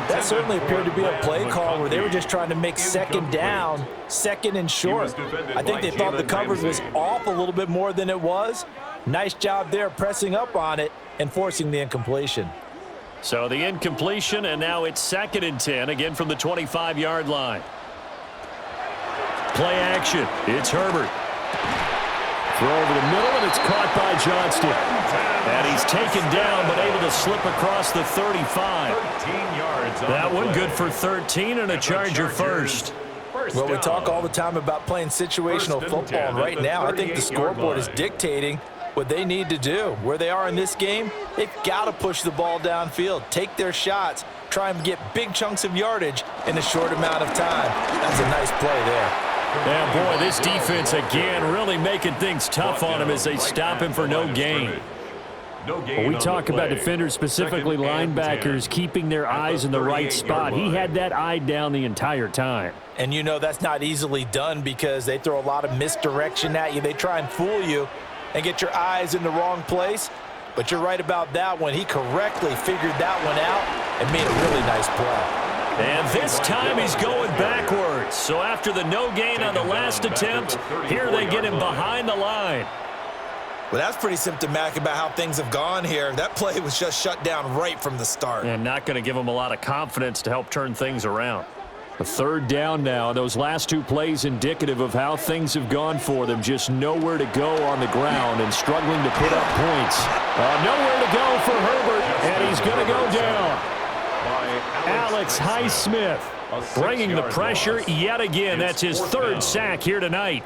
That certainly appeared to be a play call where they were just trying to make second down, second and short. I think they thought the coverage was off a little bit more than it was. Nice job there pressing up on it and forcing the incompletion. So the incompletion, and now it's 2nd and 10, again from the 25-yard line. Play action. It's Herbert. Throw over the middle, and it's caught by Johnston. And he's taken down, but able to slip across the 35. 13 yards. That one good for 13 and a Charger first. Well, we talk all the time about playing situational football, and right now I think the scoreboard is dictating what they need to do. Where they are in this game, they've got to push the ball downfield, take their shots, try and get big chunks of yardage in a short amount of time. That's a nice play there. Yeah, boy, this defense again really making things tough on him as they stop him for no gain. When we talk about defenders, specifically linebackers, keeping their eyes in the right spot. He had that eye down the entire time. And you know that's not easily done because they throw a lot of misdirection at you. They try and fool you and get your eyes in the wrong place. But you're right about that one. He correctly figured that one out and made a really nice play. And this time he's going backwards. So after the no gain on the last attempt, here they get him behind the line. Well, that's pretty symptomatic about how things have gone here. That play was just shut down right from the start. And not going to give him a lot of confidence to help turn things around. A third down now. Those last two plays indicative of how things have gone for them. Just nowhere to go on the ground and struggling to put up points. Nowhere to go for Herbert, and he's going to go down. Alex Highsmith bringing the pressure yet again. That's his third sack here tonight.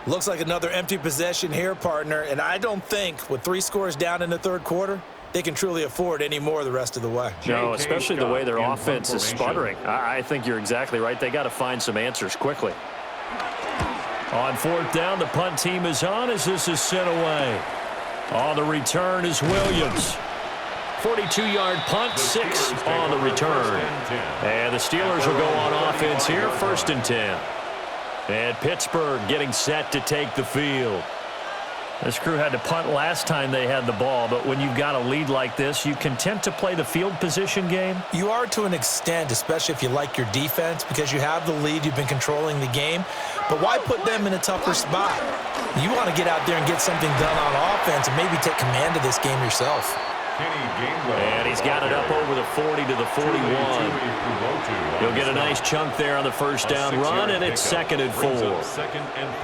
Looks like another empty possession here, partner, and I don't think with 3 scores down in the third quarter, they can truly afford any more the rest of the way. No, especially the way their offense is sputtering. I think you're exactly right. They got to find some answers quickly. On fourth down, the punt team is on as this is sent away. On the return is Williams. 42-yard punt, 6 on the return. And the Steelers will go on offense here, 1st and 10. And Pittsburgh getting set to take the field. This crew had to punt last time they had the ball, but when you've got a lead like this, you content to play the field position game? You are to an extent, especially if you like your defense, because you have the lead, you've been controlling the game. But why put them in a tougher spot? You want to get out there and get something done on offense and maybe take command of this game yourself. And he's got it up over the 40 to the 41. He'll get a nice chunk there on the first down run, and it's 2nd and 4.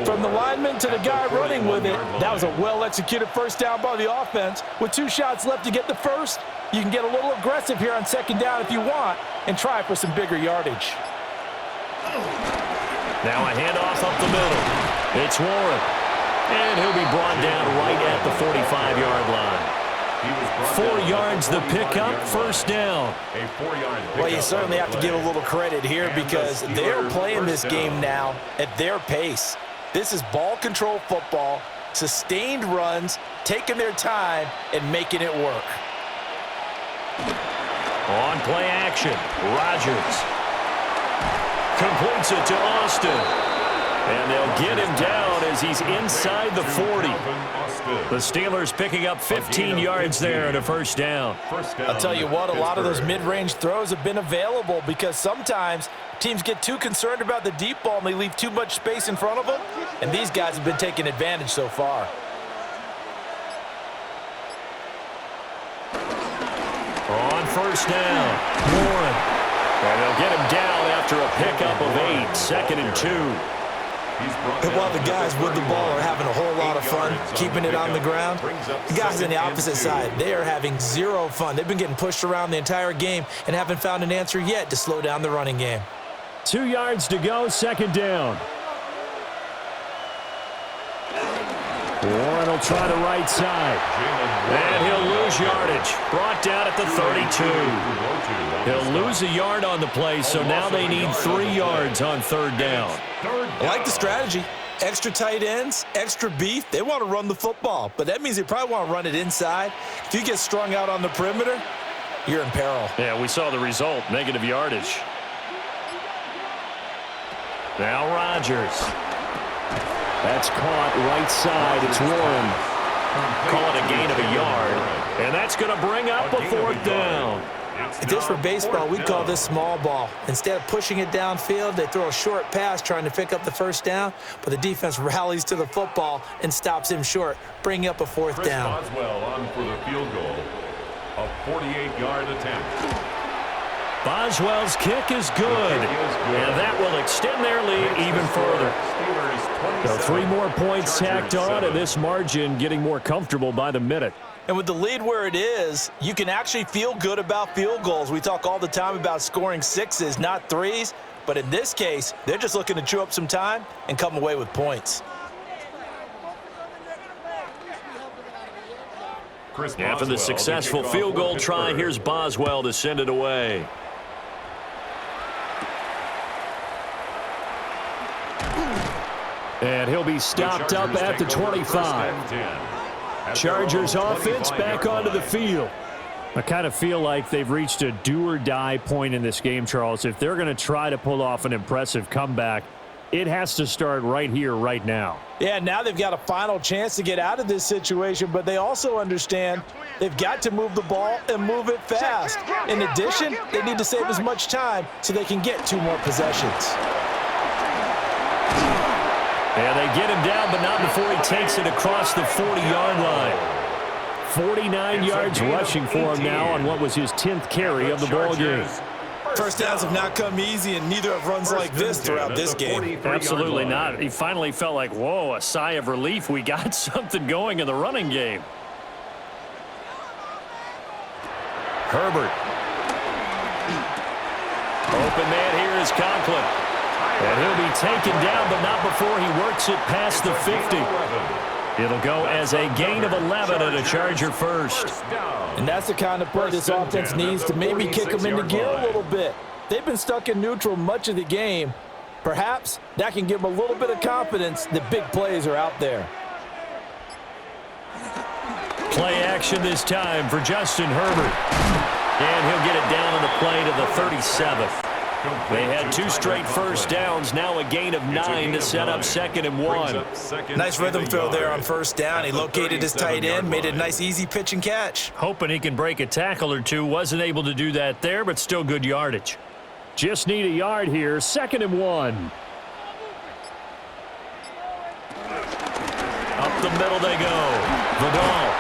From the lineman to the guy running with it, that was a well-executed first down by the offense. With 2 shots left to get the first, you can get a little aggressive here on 2nd down if you want and try for some bigger yardage. Now a handoff up the middle. It's Warren. And he'll be brought down right at the 45-yard line. 4 yards the pickup, 1st down. Well, you certainly have to give a little credit here because they're playing this game now at their pace. This is ball control football, sustained runs, taking their time, and making it work. On play action, Rodgers completes it to Austin. And they'll get him down as he's inside the 40. The Steelers picking up 15 yards there and a 1st down. I'll tell you what, a lot of those mid-range throws have been available because sometimes teams get too concerned about the deep ball and they leave too much space in front of them, and these guys have been taking advantage so far. On 1st down, Warren. And they'll get him down after a pickup of 8, 2nd and 2. And while the guys with the ball are having a whole lot of fun keeping it on the ground, the guys on the opposite side, they are having zero fun. They've been getting pushed around the entire game and haven't found an answer yet to slow down the running game. 2 yards to go, 2nd down. Warren will try the right side. And he'll lose yardage. Brought down at the 32. He'll lose a yard on the play, so now they need 3 yards on 3rd down. I like the strategy. Extra tight ends, extra beef. They want to run the football, but that means they probably want to run it inside. If you get strung out on the perimeter, you're in peril. Yeah, we saw the result, negative yardage. Now Rodgers. That's caught right side. It's Warren. Call it a gain of a yard. And that's going to bring up a 4th down. If this were baseball, we'd call this small ball. Instead of pushing it downfield, they throw a short pass trying to pick up the 1st down, but the defense rallies to the football and stops him short, bringing up a 4th down. Boswell on for the field goal. A 48-yard attempt. Boswell's kick is good, and that will extend their lead even further. So 3 more points tacked on, and this margin getting more comfortable by the minute. And with the lead where it is, you can actually feel good about field goals. We talk all the time about scoring 6s, not 3s. But in this case, they're just looking to chew up some time and come away with points. After the successful field goal try, here's Boswell to send it away. And he'll be stopped up at the 25. Chargers offense back onto the field. I kind of feel like they've reached a do-or-die point in this game, Charles. If they're going to try to pull off an impressive comeback, It has to start right here, right now. Yeah, now they've got a final chance to get out of this situation, but they also understand they've got to move the ball and move it fast. In addition, they need to save as much time so they can get 2 more possessions. And they get him down, but not before he takes it across the 40-yard line. 49 yards rushing for him now on what was his 10th carry of the ball game. First downs have not come easy, and neither have runs like this throughout this game. Absolutely not. He finally felt like, whoa, a sigh of relief. We got something going in the running game. Herbert. Open man here is Conklin. And he'll be taken down, but not before he works it past the 50. It'll go as a gain of 11 and a Charger first. And that's the kind of play this offense needs to maybe kick them into gear a little bit. They've been stuck in neutral much of the game. Perhaps that can give them a little bit of confidence that big plays are out there. Play action this time for Justin Herbert. And he'll get it down on the play to the 37th. They had 2 straight first downs, now a gain of 9 to set up 2nd and 1. Nice rhythm throw there on first down. He located his tight end, made a nice easy pitch and catch. Hoping he can break a tackle or 2. Wasn't able to do that there, but still good yardage. Just need a yard here, 2nd and 1. Up the middle they go. Vidal.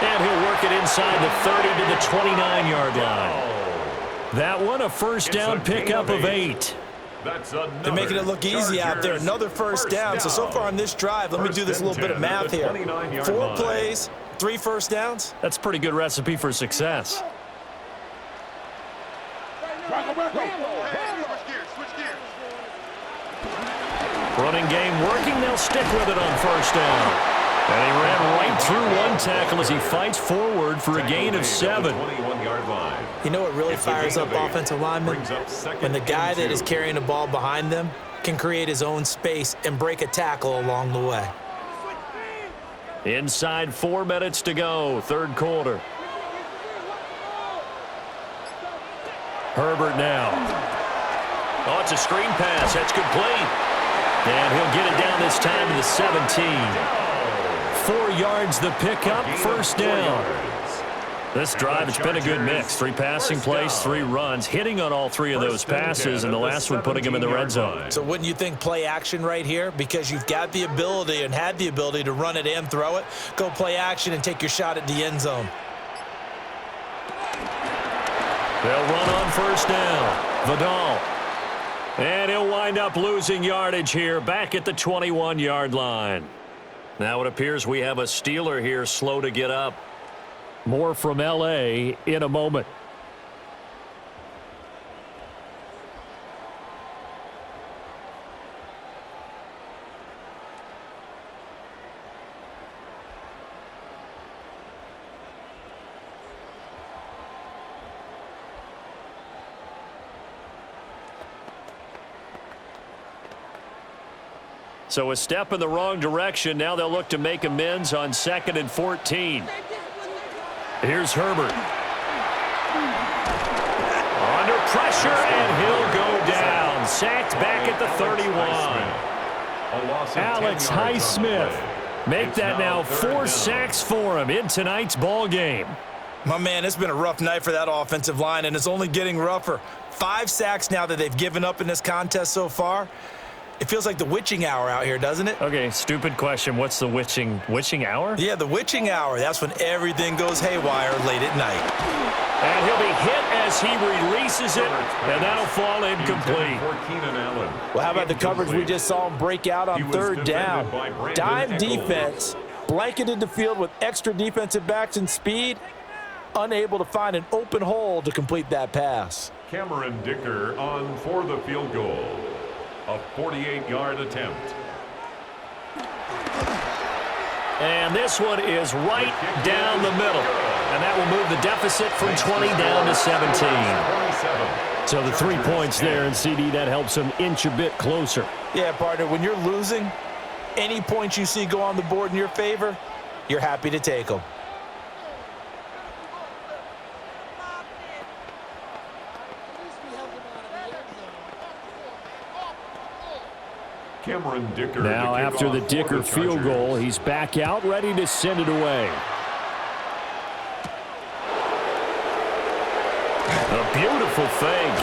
And he'll work it inside the 30 to the 29-yard line. That one, a first down pickup of 8. They're making it look easy out there. Another first down. So far on this drive, let me do this little bit of math here. 4 plays, 3 first downs. That's a pretty good recipe for success. Running game working. They'll stick with it on first down. And he ran right through one tackle as he fights forward for a gain of 7. You know what really fires up offensive linemen? When the guy that is carrying the ball behind them can create his own space and break a tackle along the way. Inside 4 minutes to go, 3rd quarter. Herbert now. Oh, it's a screen pass. That's complete. And he'll get it down this time to the 17. 4 yards the pickup, first down. This drive, it's been a good mix. 3 passing plays, 3 runs, hitting on all 3 of those passes, and the last one putting him in the red zone. So wouldn't you think play action right here? Because you've got the ability and had the ability to run it and throw it. Go play action and take your shot at the end zone. They'll run on first down. Vidal. And he'll wind up losing yardage here back at the 21-yard line. Now it appears we have a Steeler here slow to get up. More from L.A. in a moment. So a step in the wrong direction. Now they'll look to make amends on 2nd and 14. Here's Herbert. Under pressure, and he'll go down. Sacked back at the 31. Alex Highsmith. Make that now 4 sacks for him in tonight's ball game. My man, it's been a rough night for that offensive line, and it's only getting rougher. 5 sacks now that they've given up in this contest so far. It feels like the witching hour out here, doesn't it? Okay, stupid question. What's the witching hour? Yeah, the witching hour. That's when everything goes haywire late at night. And he'll be hit as he releases it, and that'll fall incomplete. Well, how about the coverage we just saw him break out on 3rd down? Dime defense, blanketed the field with extra defensive backs and speed, unable to find an open hole to complete that pass. Cameron Dicker on for the field goal. A 48-yard attempt. And this one is right down the middle. And that will move the deficit from 20 down to 17. So the 3 points there, and CD, that helps them inch a bit closer. Yeah, partner, when you're losing, any points you see go on the board in your favor, you're happy to take them. Now after the Dicker field goal, he's back out, ready to send it away. A beautiful fake.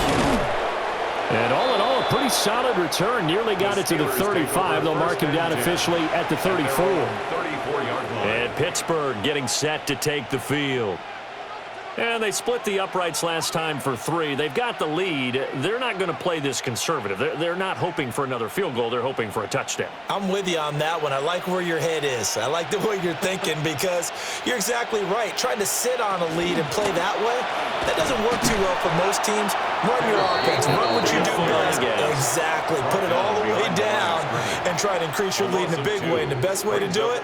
And all in all, a pretty solid return. Nearly got it to the 35. They'll mark him down officially at the 34. And Pittsburgh getting set to take the field. And they split the uprights last time for 3. They've got the lead. They're not going to play this conservative. They're not hoping for another field goal. They're hoping for a touchdown. I'm with you on that one. I like where your head is. I like the way you're thinking because you're exactly right. Trying to sit on a lead and play that way, that doesn't work too well for most teams. Run your offense. Run what you do best. Exactly. Put it all the way down and try to increase your lead in a big way. And the best way to do it,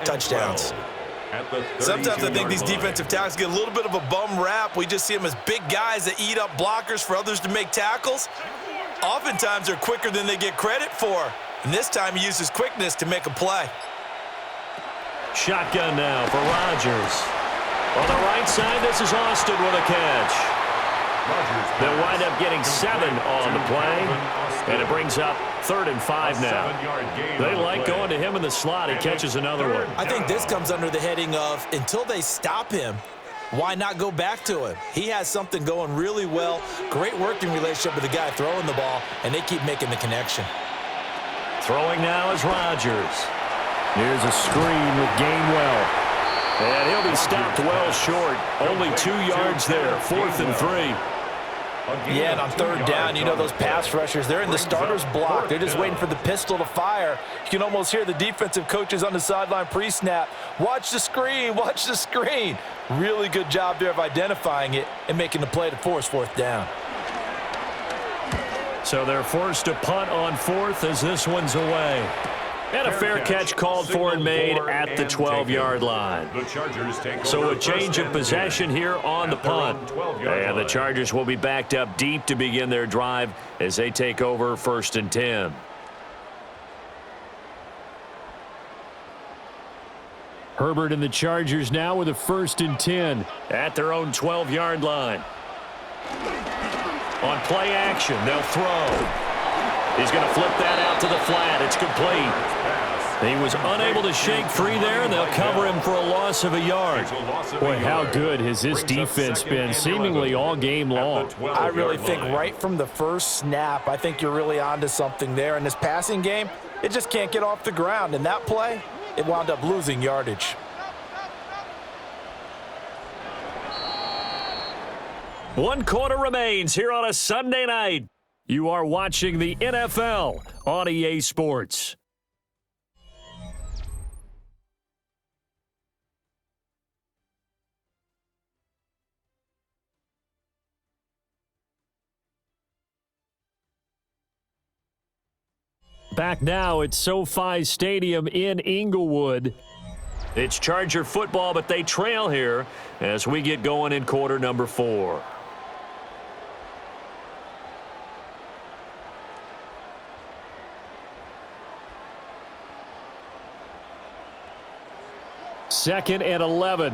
touchdowns. Sometimes I think these defensive tackles get a little bit of a bum rap. We just see them as big guys that eat up blockers for others to make tackles. Oftentimes, they're quicker than they get credit for. And this time, he uses quickness to make a play. Shotgun now for Rodgers. On the right side, this is Austin with a catch. They'll wind up getting 7 on the play, and it brings up 3rd and 5 now. They like going to him in the slot. He catches another one. I think this comes under the heading of until they stop him, why not go back to him? He has something going really well, great working relationship with the guy throwing the ball, and they keep making the connection. Throwing now is Rodgers. Here's a screen with Gainwell. And he'll be stopped well short. Only 2 yards there, 4th and 3. Yeah, and on 3rd down, you know those pass rushers, they're in the starter's block. They're just waiting for the pistol to fire. You can almost hear the defensive coaches on the sideline pre-snap. Watch the screen, watch the screen. Really good job there of identifying it and making the play to force 4th down. So they're forced to punt on 4th as this one's away. And a fair catch called for and made at the 12-yard line. So a change of possession here on the punt. And the Chargers will be backed up deep to begin their drive as they take over 1st and 10. Herbert and the Chargers now with a 1st and 10 at their own 12-yard line. On play action, they'll throw. He's going to flip that out to the flat. It's complete. He was unable to shake free there, and they'll cover him for a loss of a yard. Boy, how good has this defense been seemingly all game long? I really think right from the first snap, I think you're really onto something there. In this passing game, it just can't get off the ground. In that play, it wound up losing yardage. One quarter remains here on a Sunday night. You are watching the NFL on EA Sports. Back now at SoFi Stadium in Inglewood. It's Charger football, but they trail here as we get going in quarter number 4. Second and 11.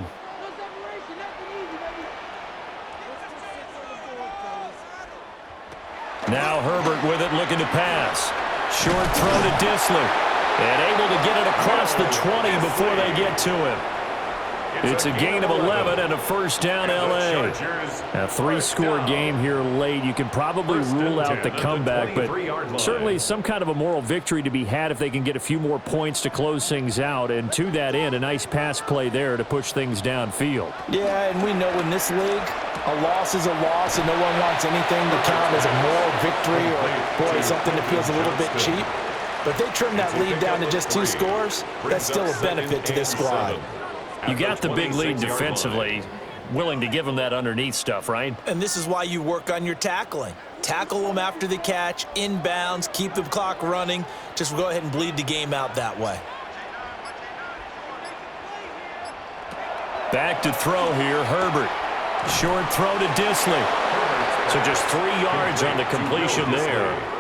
Now Herbert with it, looking to pass. Short throw to Disley. And able to get it across the 20 before they get to him. It's a gain of 11 and a 1st down, L.A. A 3-score game here late. You can probably rule out the comeback, but certainly some kind of a moral victory to be had if they can get a few more points to close things out. And to that end, a nice pass play there to push things downfield. Yeah, and we know in this league, a loss is a loss, and no one wants anything to count as a moral victory or, boy, something that feels a little bit cheap. But they trim that lead down to just 2 scores. That's still a benefit to this squad. You got the big lead defensively, willing to give them that underneath stuff, right? And this is why you work on your tackling. Tackle them after the catch, inbounds, keep the clock running. Just go ahead and bleed the game out that way. Back to throw here, Herbert. Short throw to Disley. So just 3 yards on the completion there.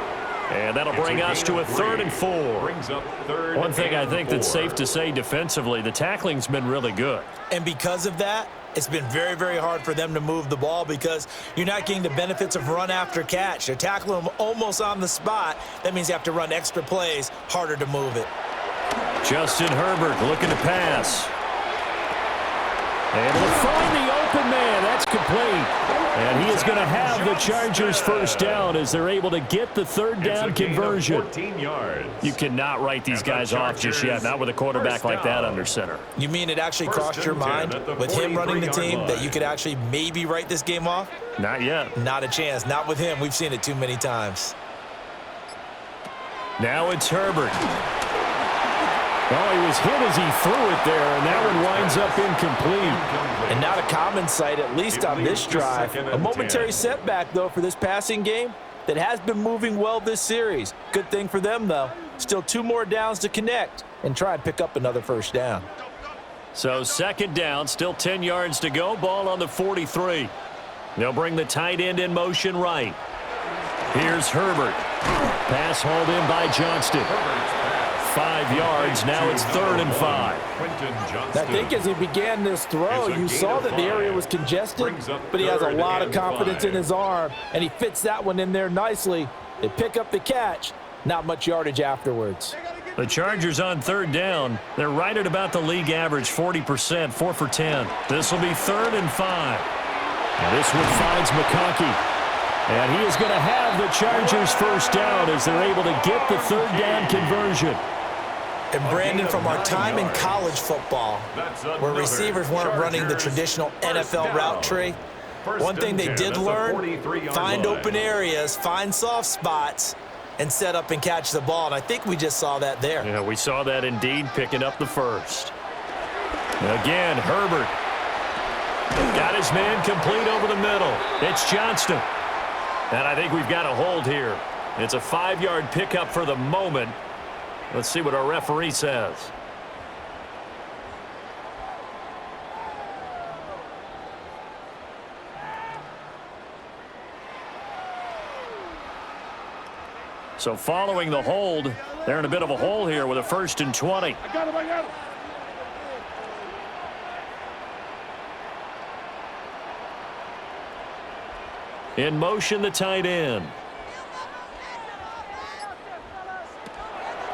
And that'll bring us to a 3rd and 4. One thing I think that's safe to say defensively, the tackling's been really good. And because of that, It's been very, very hard for them to move the ball because you're not getting the benefits of run after catch. They're tackling them almost on the spot. That means you have to run extra plays, harder to move it. Justin Herbert looking to pass. Able to find the open man. That's complete. And he is going to have the Chargers first down as they're able to get the third down conversion. 14 yards. You cannot write these guys off just yet, not with a quarterback like that under center. You mean it actually crossed your mind with him running the team that you could actually maybe write this game off? Not yet. Not a chance. Not with him. We've seen it too many times. Now it's Herbert. Oh, he was hit as he threw it there, and that one winds up incomplete. And not a common sight, at least on this drive. A momentary setback, though, for this passing game that has been moving well this series. Good thing for them, though. Still 2 more downs to connect and try and pick up another first down. So second down, still 10 yards to go. Ball on the 43. They'll bring the tight end in motion right. Here's Herbert. Pass hauled in by Johnston. 5 yards. Now it's 3rd and 5. I think as he began this throw, you saw that the area was congested, but he has a lot of confidence in his arm, and he fits that one in there nicely. They pick up the catch. Not much yardage afterwards. The Chargers on 3rd down. They're right at about the league average, 40%, 4 for 10. This will be 3rd and 5. And this one finds McConkey. And he is going to have the Chargers first down as they're able to get the 3rd down conversion. And Brandon, from our time in college football, where receivers weren't running the traditional NFL route tree, one thing they did learn, find open areas, find soft spots, and set up and catch the ball. And I think we just saw that there. Yeah, we saw that indeed, picking up the first. Again, Herbert. Got his man complete over the middle. It's Johnston. And I think we've got a hold here. It's a 5-yard pickup for the moment. Let's see what our referee says. So following the hold, they're in a bit of a hole here with a 1st and 20. I got him. In motion, the tight end.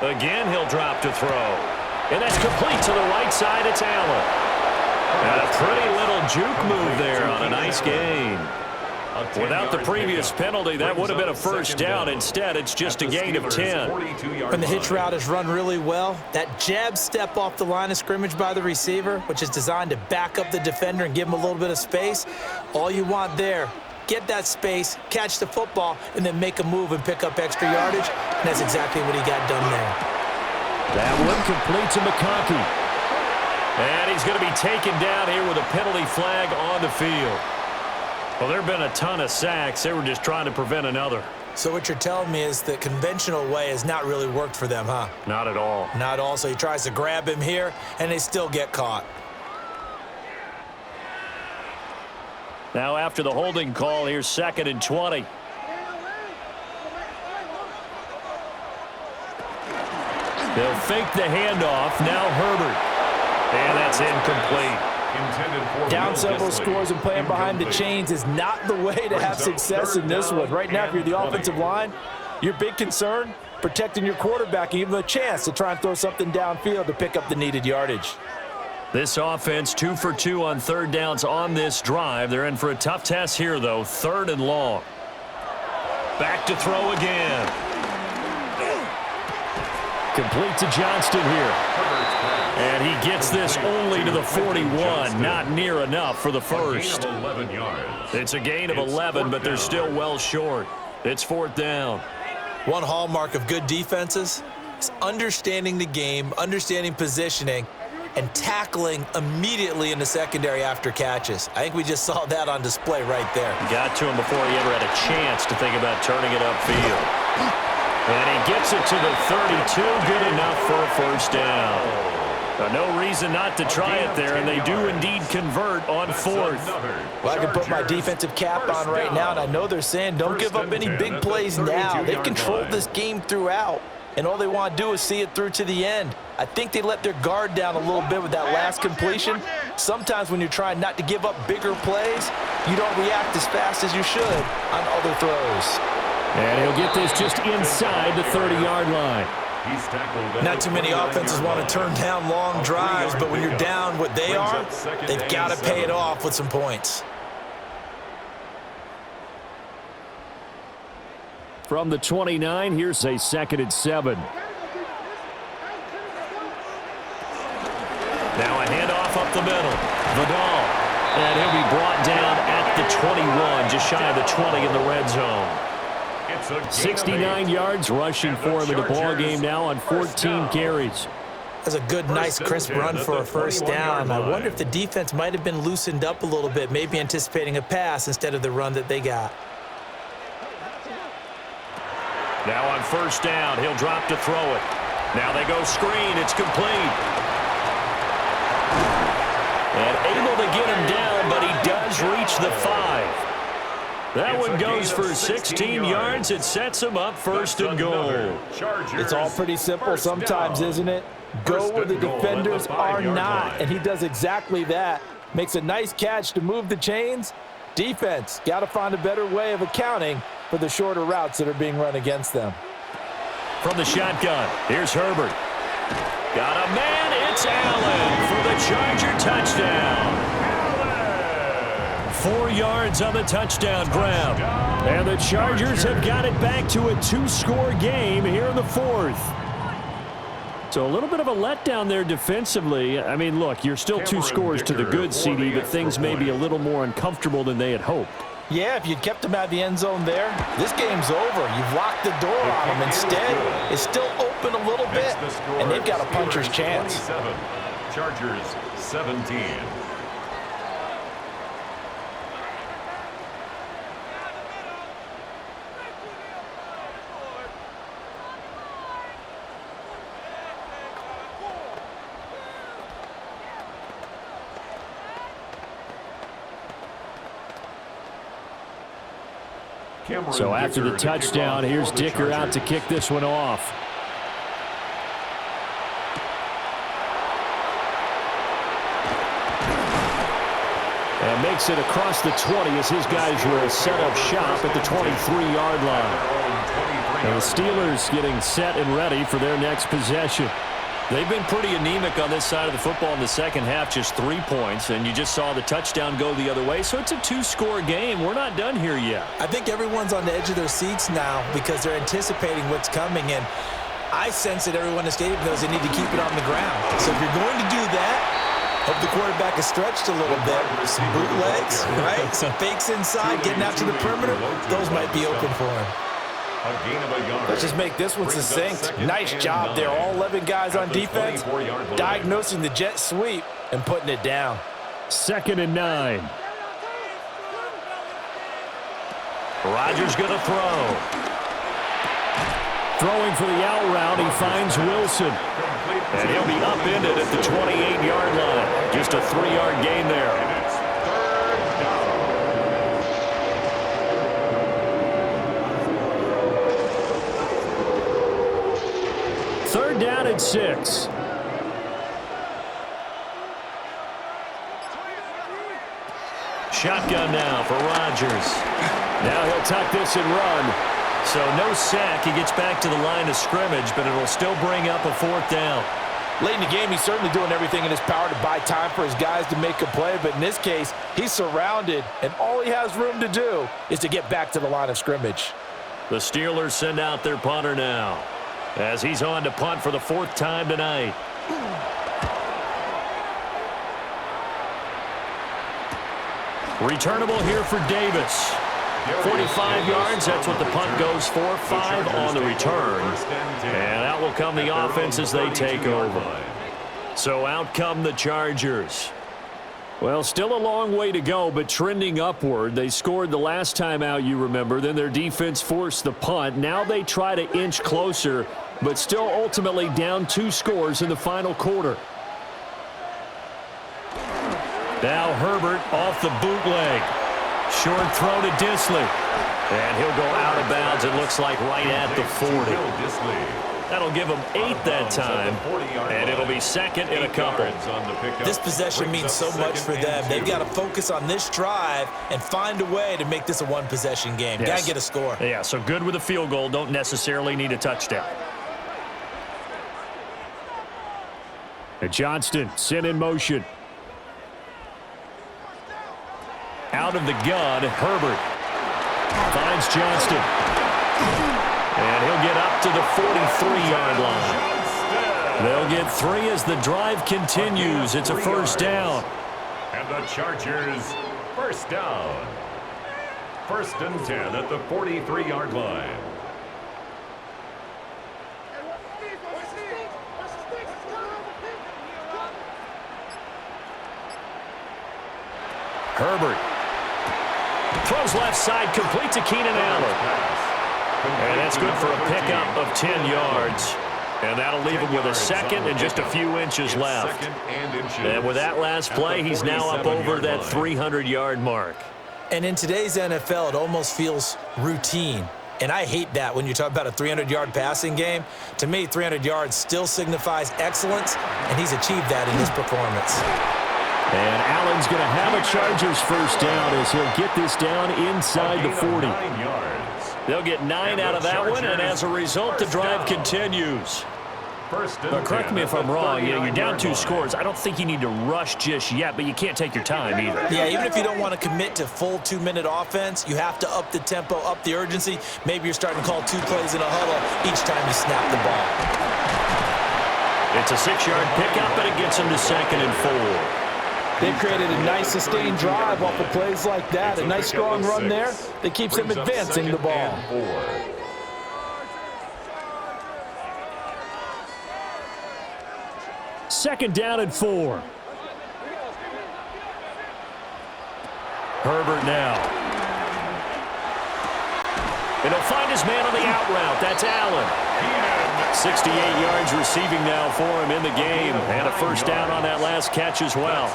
Again, he'll drop to throw. And that's complete to the right side. It's Allen. And a pretty little juke move there on a nice gain. Without the previous penalty, that would have been a first down. Instead, it's just a gain of 10. When the hitch route is run really well, that jab step off the line of scrimmage by the receiver, which is designed to back up the defender and give him a little bit of space, all you want there, get that space, catch the football, and then make a move and pick up extra yardage. And that's exactly what he got done there. That one complete to McConkey. And he's going to be taken down here with a penalty flag on the field. Well, there have been a ton of sacks. They were just trying to prevent another. So what you're telling me is the conventional way has not really worked for them, huh? Not at all. Not at all. So he tries to grab him here, and they still get caught. Now after the holding call, here's 2nd and 20. They'll fake the handoff. Now Herbert. And that's incomplete. Down several scores and playing behind the chains is not the way to have success in this one. Right now, if you're the offensive line, your big concern, protecting your quarterback and give him a chance to try and throw something downfield to pick up the needed yardage. This offense 2 for 2 on 3rd downs on this drive. They're in for a tough test here, though. 3rd and long. Back to throw again. Complete to Johnston here. And he gets this only to the 41. Not near enough for the first. It's a gain of 11, but they're still well short. It's 4th down. One hallmark of good defenses is understanding the game, understanding positioning, and tackling immediately in the secondary after catches. I think we just saw that on display right there. Got to him before he ever had a chance to think about turning it upfield. And he gets it to the 32. Good enough for a first down. No reason not to try it there, and they do indeed convert on 4th. Well, I can put my defensive cap on right now, and I know they're saying don't give up any big plays now. They've controlled this game throughout, and all they want to do is see it through to the end. I think they let their guard down a little bit with that last completion. Sometimes when you're trying not to give up bigger plays, you don't react as fast as you should on other throws. And he'll get this just inside the 30-yard line. Not too many offenses want to turn down long drives, but when you're down what they are, they've got to pay it off with some points. From the 29, here's a 2nd and 7. Now a handoff up the middle. Vidal. And he'll be brought down at the 21, just shy of the 20 in the red zone. 69 yards rushing for him in the ball game now on 14 carries. That's a good, nice, crisp run for a first down. I wonder if the defense might have been loosened up a little bit, maybe anticipating a pass instead of the run that they got. Now on first down, he'll drop to throw it. Now they go screen. It's complete. And able to get him down, but he does reach the 5. That one goes for 16 yards. It sets him up 1st and goal. It's all pretty simple sometimes, isn't it? Go where the defenders are not, and he does exactly that. Makes a nice catch to move the chains. Defense, got to find a better way of accounting for the shorter routes that are being run against them. From the shotgun, here's Herbert. Got a man, it's Allen for the Charger touchdown. 4 yards on the touchdown grab. And the Chargers have got it back to a 2-score game here in the 4th. So a little bit of a letdown there defensively. I mean, look, you're still 2 scores to the good, CD, but things may be a little more uncomfortable than they had hoped. Yeah, if you'd kept him out of the end zone there, this game's over. You've locked the door on him. Instead, it's still open a little bit, and they've got a puncher's chance. Chargers 17. So after the touchdown, here's Dicker out to kick this one off. And makes it across the 20 as his guys will set up shop at the 23-yard line. And the Steelers getting set and ready for their next possession. They've been pretty anemic on this side of the football in the second half, just 3 points, and you just saw the touchdown go the other way. So it's a 2-score game. We're not done here yet. I think everyone's on the edge of their seats now because they're anticipating what's coming, and I sense that everyone in the stadium knows they need to keep it on the ground. So if you're going to do that, hope the quarterback is stretched a little bit. Some bootlegs, right? Some fakes inside, getting out to the perimeter. Those might be open for him. Let's just make this one succinct. Nice job there. All 11 guys on defense, diagnosing the jet sweep and putting it down. 2nd and 9. Rodgers going to throw. Throwing for the out route, he finds Wilson. And he'll be upended at the 28-yard line. Just a 3-yard gain there. Third down and 6. Shotgun now for Rodgers. Now he'll tuck this and run. So no sack. He gets back to the line of scrimmage, but it'll still bring up a 4th down. Late in the game, he's certainly doing everything in his power to buy time for his guys to make a play, but in this case, he's surrounded, and all he has room to do is to get back to the line of scrimmage. The Steelers send out their punter now, as he's on to punt for the 4th time tonight. Returnable here for Davis. 45 yards, that's what the punt goes for. 5 on the return. And out will come the offense as they take over. So out come the Chargers. Well, still a long way to go, but trending upward. They scored the last time out, you remember. Then their defense forced the punt. Now they try to inch closer, but still ultimately down 2 scores in the final quarter. Now Herbert off the bootleg. Short throw to Disley. And he'll go out of bounds, it looks like right at the 40. That'll give them 8 that time, and it'll be second and a couple. This possession means so much for them. They've got to focus on this drive and find a way to make this a one-possession game. Yes. Got to get a score. Yeah, so good with a field goal. Don't necessarily need a touchdown. And Johnston sent in motion. Out of the gun, Herbert finds Johnston. And he'll get up to the 43-yard line. They'll get 3 as the drive continues. It's a first down. And the Chargers, first down. First and 10 at the 43-yard line. Herbert throws left side, complete to Keenan Allen. And that's good for a pickup of 10 yards. And that'll leave him with a second and just a few inches left. And with that last play, he's now up over that 300-yard mark. And in today's NFL, it almost feels routine. And I hate that when you talk about a 300-yard passing game. To me, 300 yards still signifies excellence, and he's achieved that in his performance. And Allen's going to have a Chargers first down as he'll get this down inside the 40. They'll get 9 out of that one, and as a result, the drive continues. But correct me if I'm wrong, you're down 2 scores. I don't think you need to rush just yet, but you can't take your time either. Yeah, even if you don't want to commit to full 2-minute offense, you have to up the tempo, up the urgency. Maybe you're starting to call 2 plays in a huddle each time you snap the ball. It's a 6-yard pickup, and it gets them to second and 4. They've created a nice sustained drive off of plays like that. A nice strong run there that keeps them advancing the ball. Second down and 4. Herbert now. And he'll find his man on the out route. That's Allen. 68 yards receiving now for him in the game. And a first down on that last catch as well.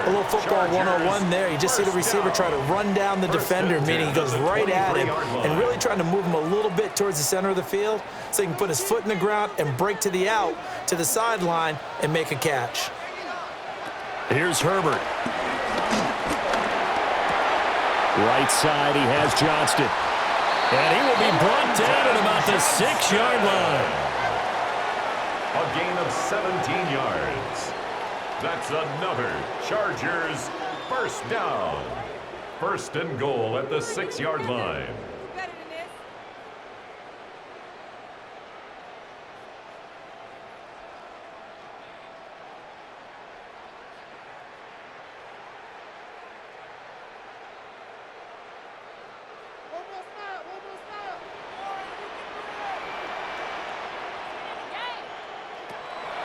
A little football 101 there. You just see the receiver try to run down the defender, meaning he goes right at him and really trying to move him a little bit towards the center of the field so he can put his foot in the ground and break to the out, to the sideline, and make a catch. Here's Herbert. Right side, he has Johnston. And he will be brought down at about the 6-yard line. A gain of 17 yards. That's another Chargers first down. First and goal at the 6-yard line.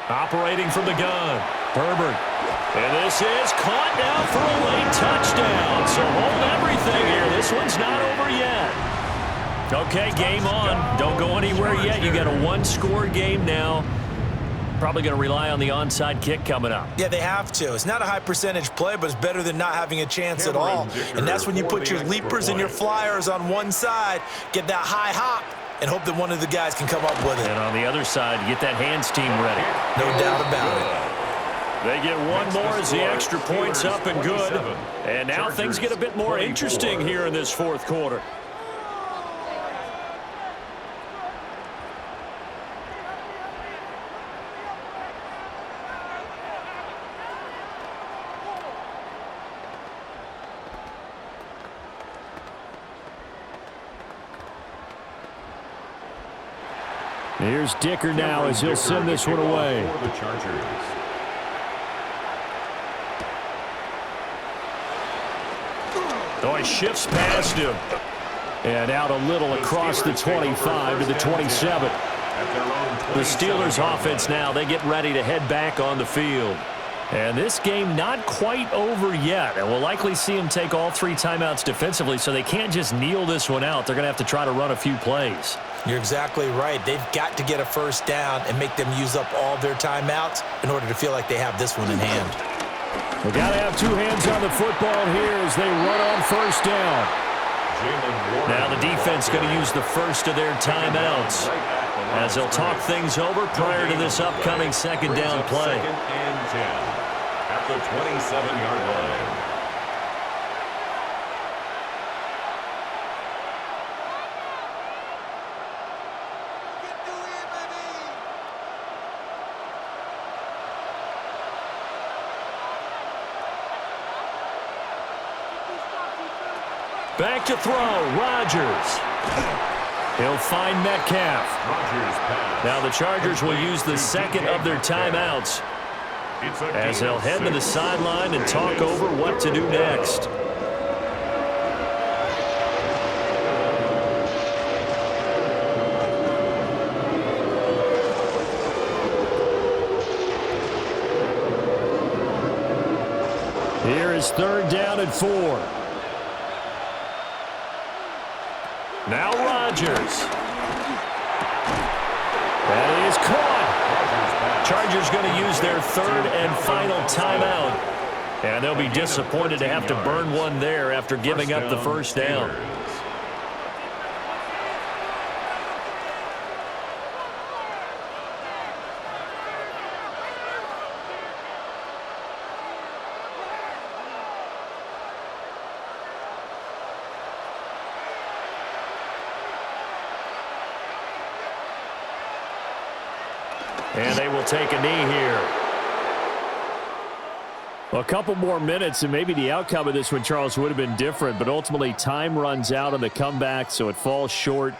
Operating from the gun, Herbert. And this is caught now for a late touchdown. So hold everything here. This one's not over yet. Okay, game on. Don't go anywhere yet. You got a 1-score game now. Probably going to rely on the onside kick coming up. Yeah, they have to. It's not a high percentage play, but it's better than not having a chance at all. And that's when you put your leapers and your flyers on one side, get that high hop, and hope that one of the guys can come up with it. And on the other side, get that hands team ready. No doubt about it. They get one more as the extra point's up and good. And now things get a bit more interesting here in this fourth quarter. Here's Dicker now as he'll send this one away. Oh, he shifts past him. And out a little across the 25 to the 27. The Steelers offense now, they get ready to head back on the field. And this game not quite over yet. And we'll likely see them take all 3 timeouts defensively, so they can't just kneel this one out. They're going to have to try to run a few plays. You're exactly right. They've got to get a first down and make them use up all their timeouts in order to feel like they have this one in hand. We've got to have 2 hands on the football here as they run on first down. Now the defense going to use the first of their timeouts. as they'll talk things over prior to this upcoming second down play. 2nd and 10 at the 27-yard line. Back to throw, Rodgers. He'll find Metcalf. Now the Chargers will use the second of their timeouts as they'll head to the sideline and talk over what to do next. Here is 3rd down and 4. Now Rodgers. That is caught. Chargers going to use their 3rd and final timeout. And they'll be disappointed to have to burn one there after giving up the first down. And they will take a knee here. A couple more minutes, and maybe the outcome of this one, Charles, would have been different. But ultimately, time runs out on the comeback, so it falls short.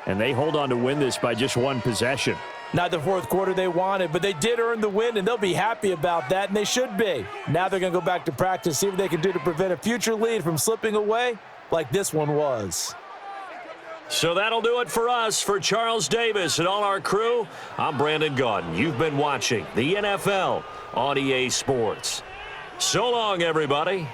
And they hold on to win this by just 1 possession. Not the 4th quarter they wanted, but they did earn the win, and they'll be happy about that, and they should be. Now they're going to go back to practice, see what they can do to prevent a future lead from slipping away like this one was. So that'll do it for us. For Charles Davis and all our crew, I'm Brandon Gaudin. You've been watching the NFL on EA Sports. So long, everybody.